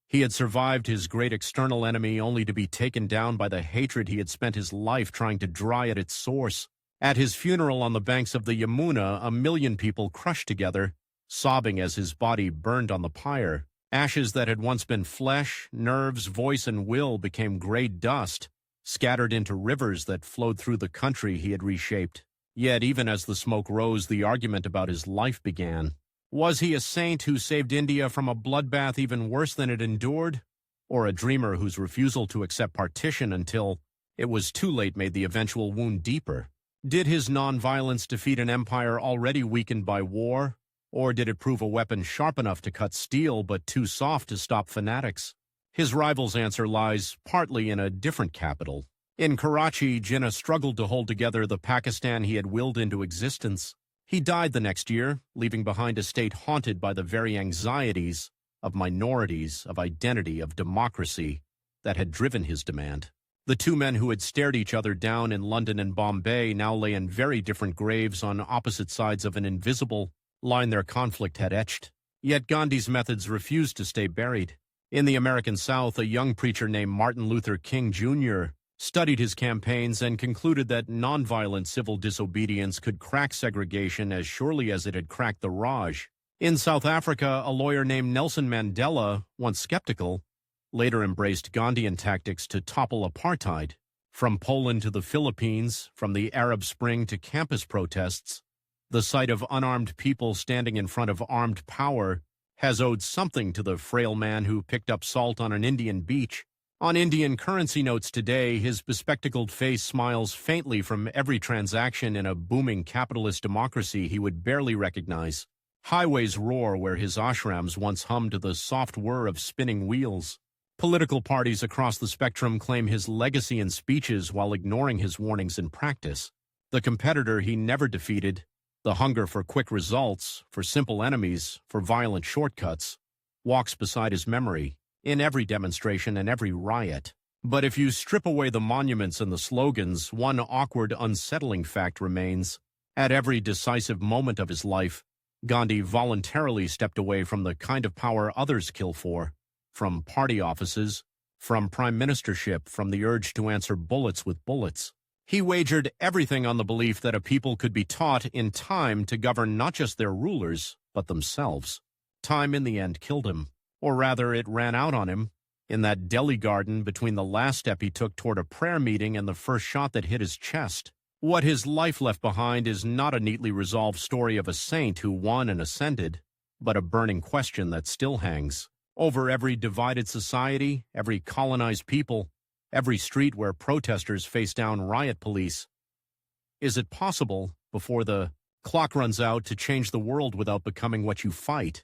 He had survived his great external enemy only to be taken down by the hatred he had spent his life trying to dry at its source. At his funeral on the banks of the Yamuna, 1 million people crushed together, sobbing as his body burned on the pyre. Ashes that had once been flesh, nerves, voice, and will became gray dust, scattered into rivers that flowed through the country he had reshaped. Yet even as the smoke rose, the argument about his life began. Was he a saint who saved India from a bloodbath even worse than it endured? Or a dreamer whose refusal to accept partition until it was too late made the eventual wound deeper? Did his nonviolence defeat an empire already weakened by war? Or did it prove a weapon sharp enough to cut steel but too soft to stop fanatics? His rival's answer lies partly in a different capital. In Karachi, Jinnah struggled to hold together the Pakistan he had willed into existence. He died the next year, leaving behind a state haunted by the very anxieties of minorities, of identity, of democracy that had driven his demand. The 2 men who had stared each other down in London and Bombay now lay in very different graves on opposite sides of an invisible line their conflict had etched. Yet Gandhi's methods refused to stay buried. In the American South, a young preacher named Martin Luther King Jr. studied his campaigns and concluded that nonviolent civil disobedience could crack segregation as surely as it had cracked the Raj. In South Africa, a lawyer named Nelson Mandela, once skeptical, later embraced Gandhian tactics to topple apartheid. From Poland to the Philippines, from the Arab Spring to campus protests, the sight of unarmed people standing in front of armed power has owed something to the frail man who picked up salt on an Indian beach. On Indian currency notes today, his bespectacled face smiles faintly from every transaction in a booming capitalist democracy he would barely recognize. Highways roar where his ashrams once hummed to the soft whir of spinning wheels. Political parties across the spectrum claim his legacy in speeches while ignoring his warnings in practice. The competitor he never defeated, the hunger for quick results, for simple enemies, for violent shortcuts, walks beside his memory in every demonstration and every riot. But if you strip away the monuments and the slogans, one awkward, unsettling fact remains. At every decisive moment of his life, Gandhi voluntarily stepped away from the kind of power others kill for, from party offices, from prime ministership, from the urge to answer bullets with bullets. He wagered everything on the belief that a people could be taught in time to govern not just their rulers, but themselves. Time in the end killed him. Or rather, it ran out on him, in that Delhi garden between the last step he took toward a prayer meeting and the first shot that hit his chest. What his life left behind is not a neatly resolved story of a saint who won and ascended, but a burning question that still hangs over every divided society, every colonized people, every street where protesters face down riot police. Is it possible, before the clock runs out, to change the world without becoming what you fight?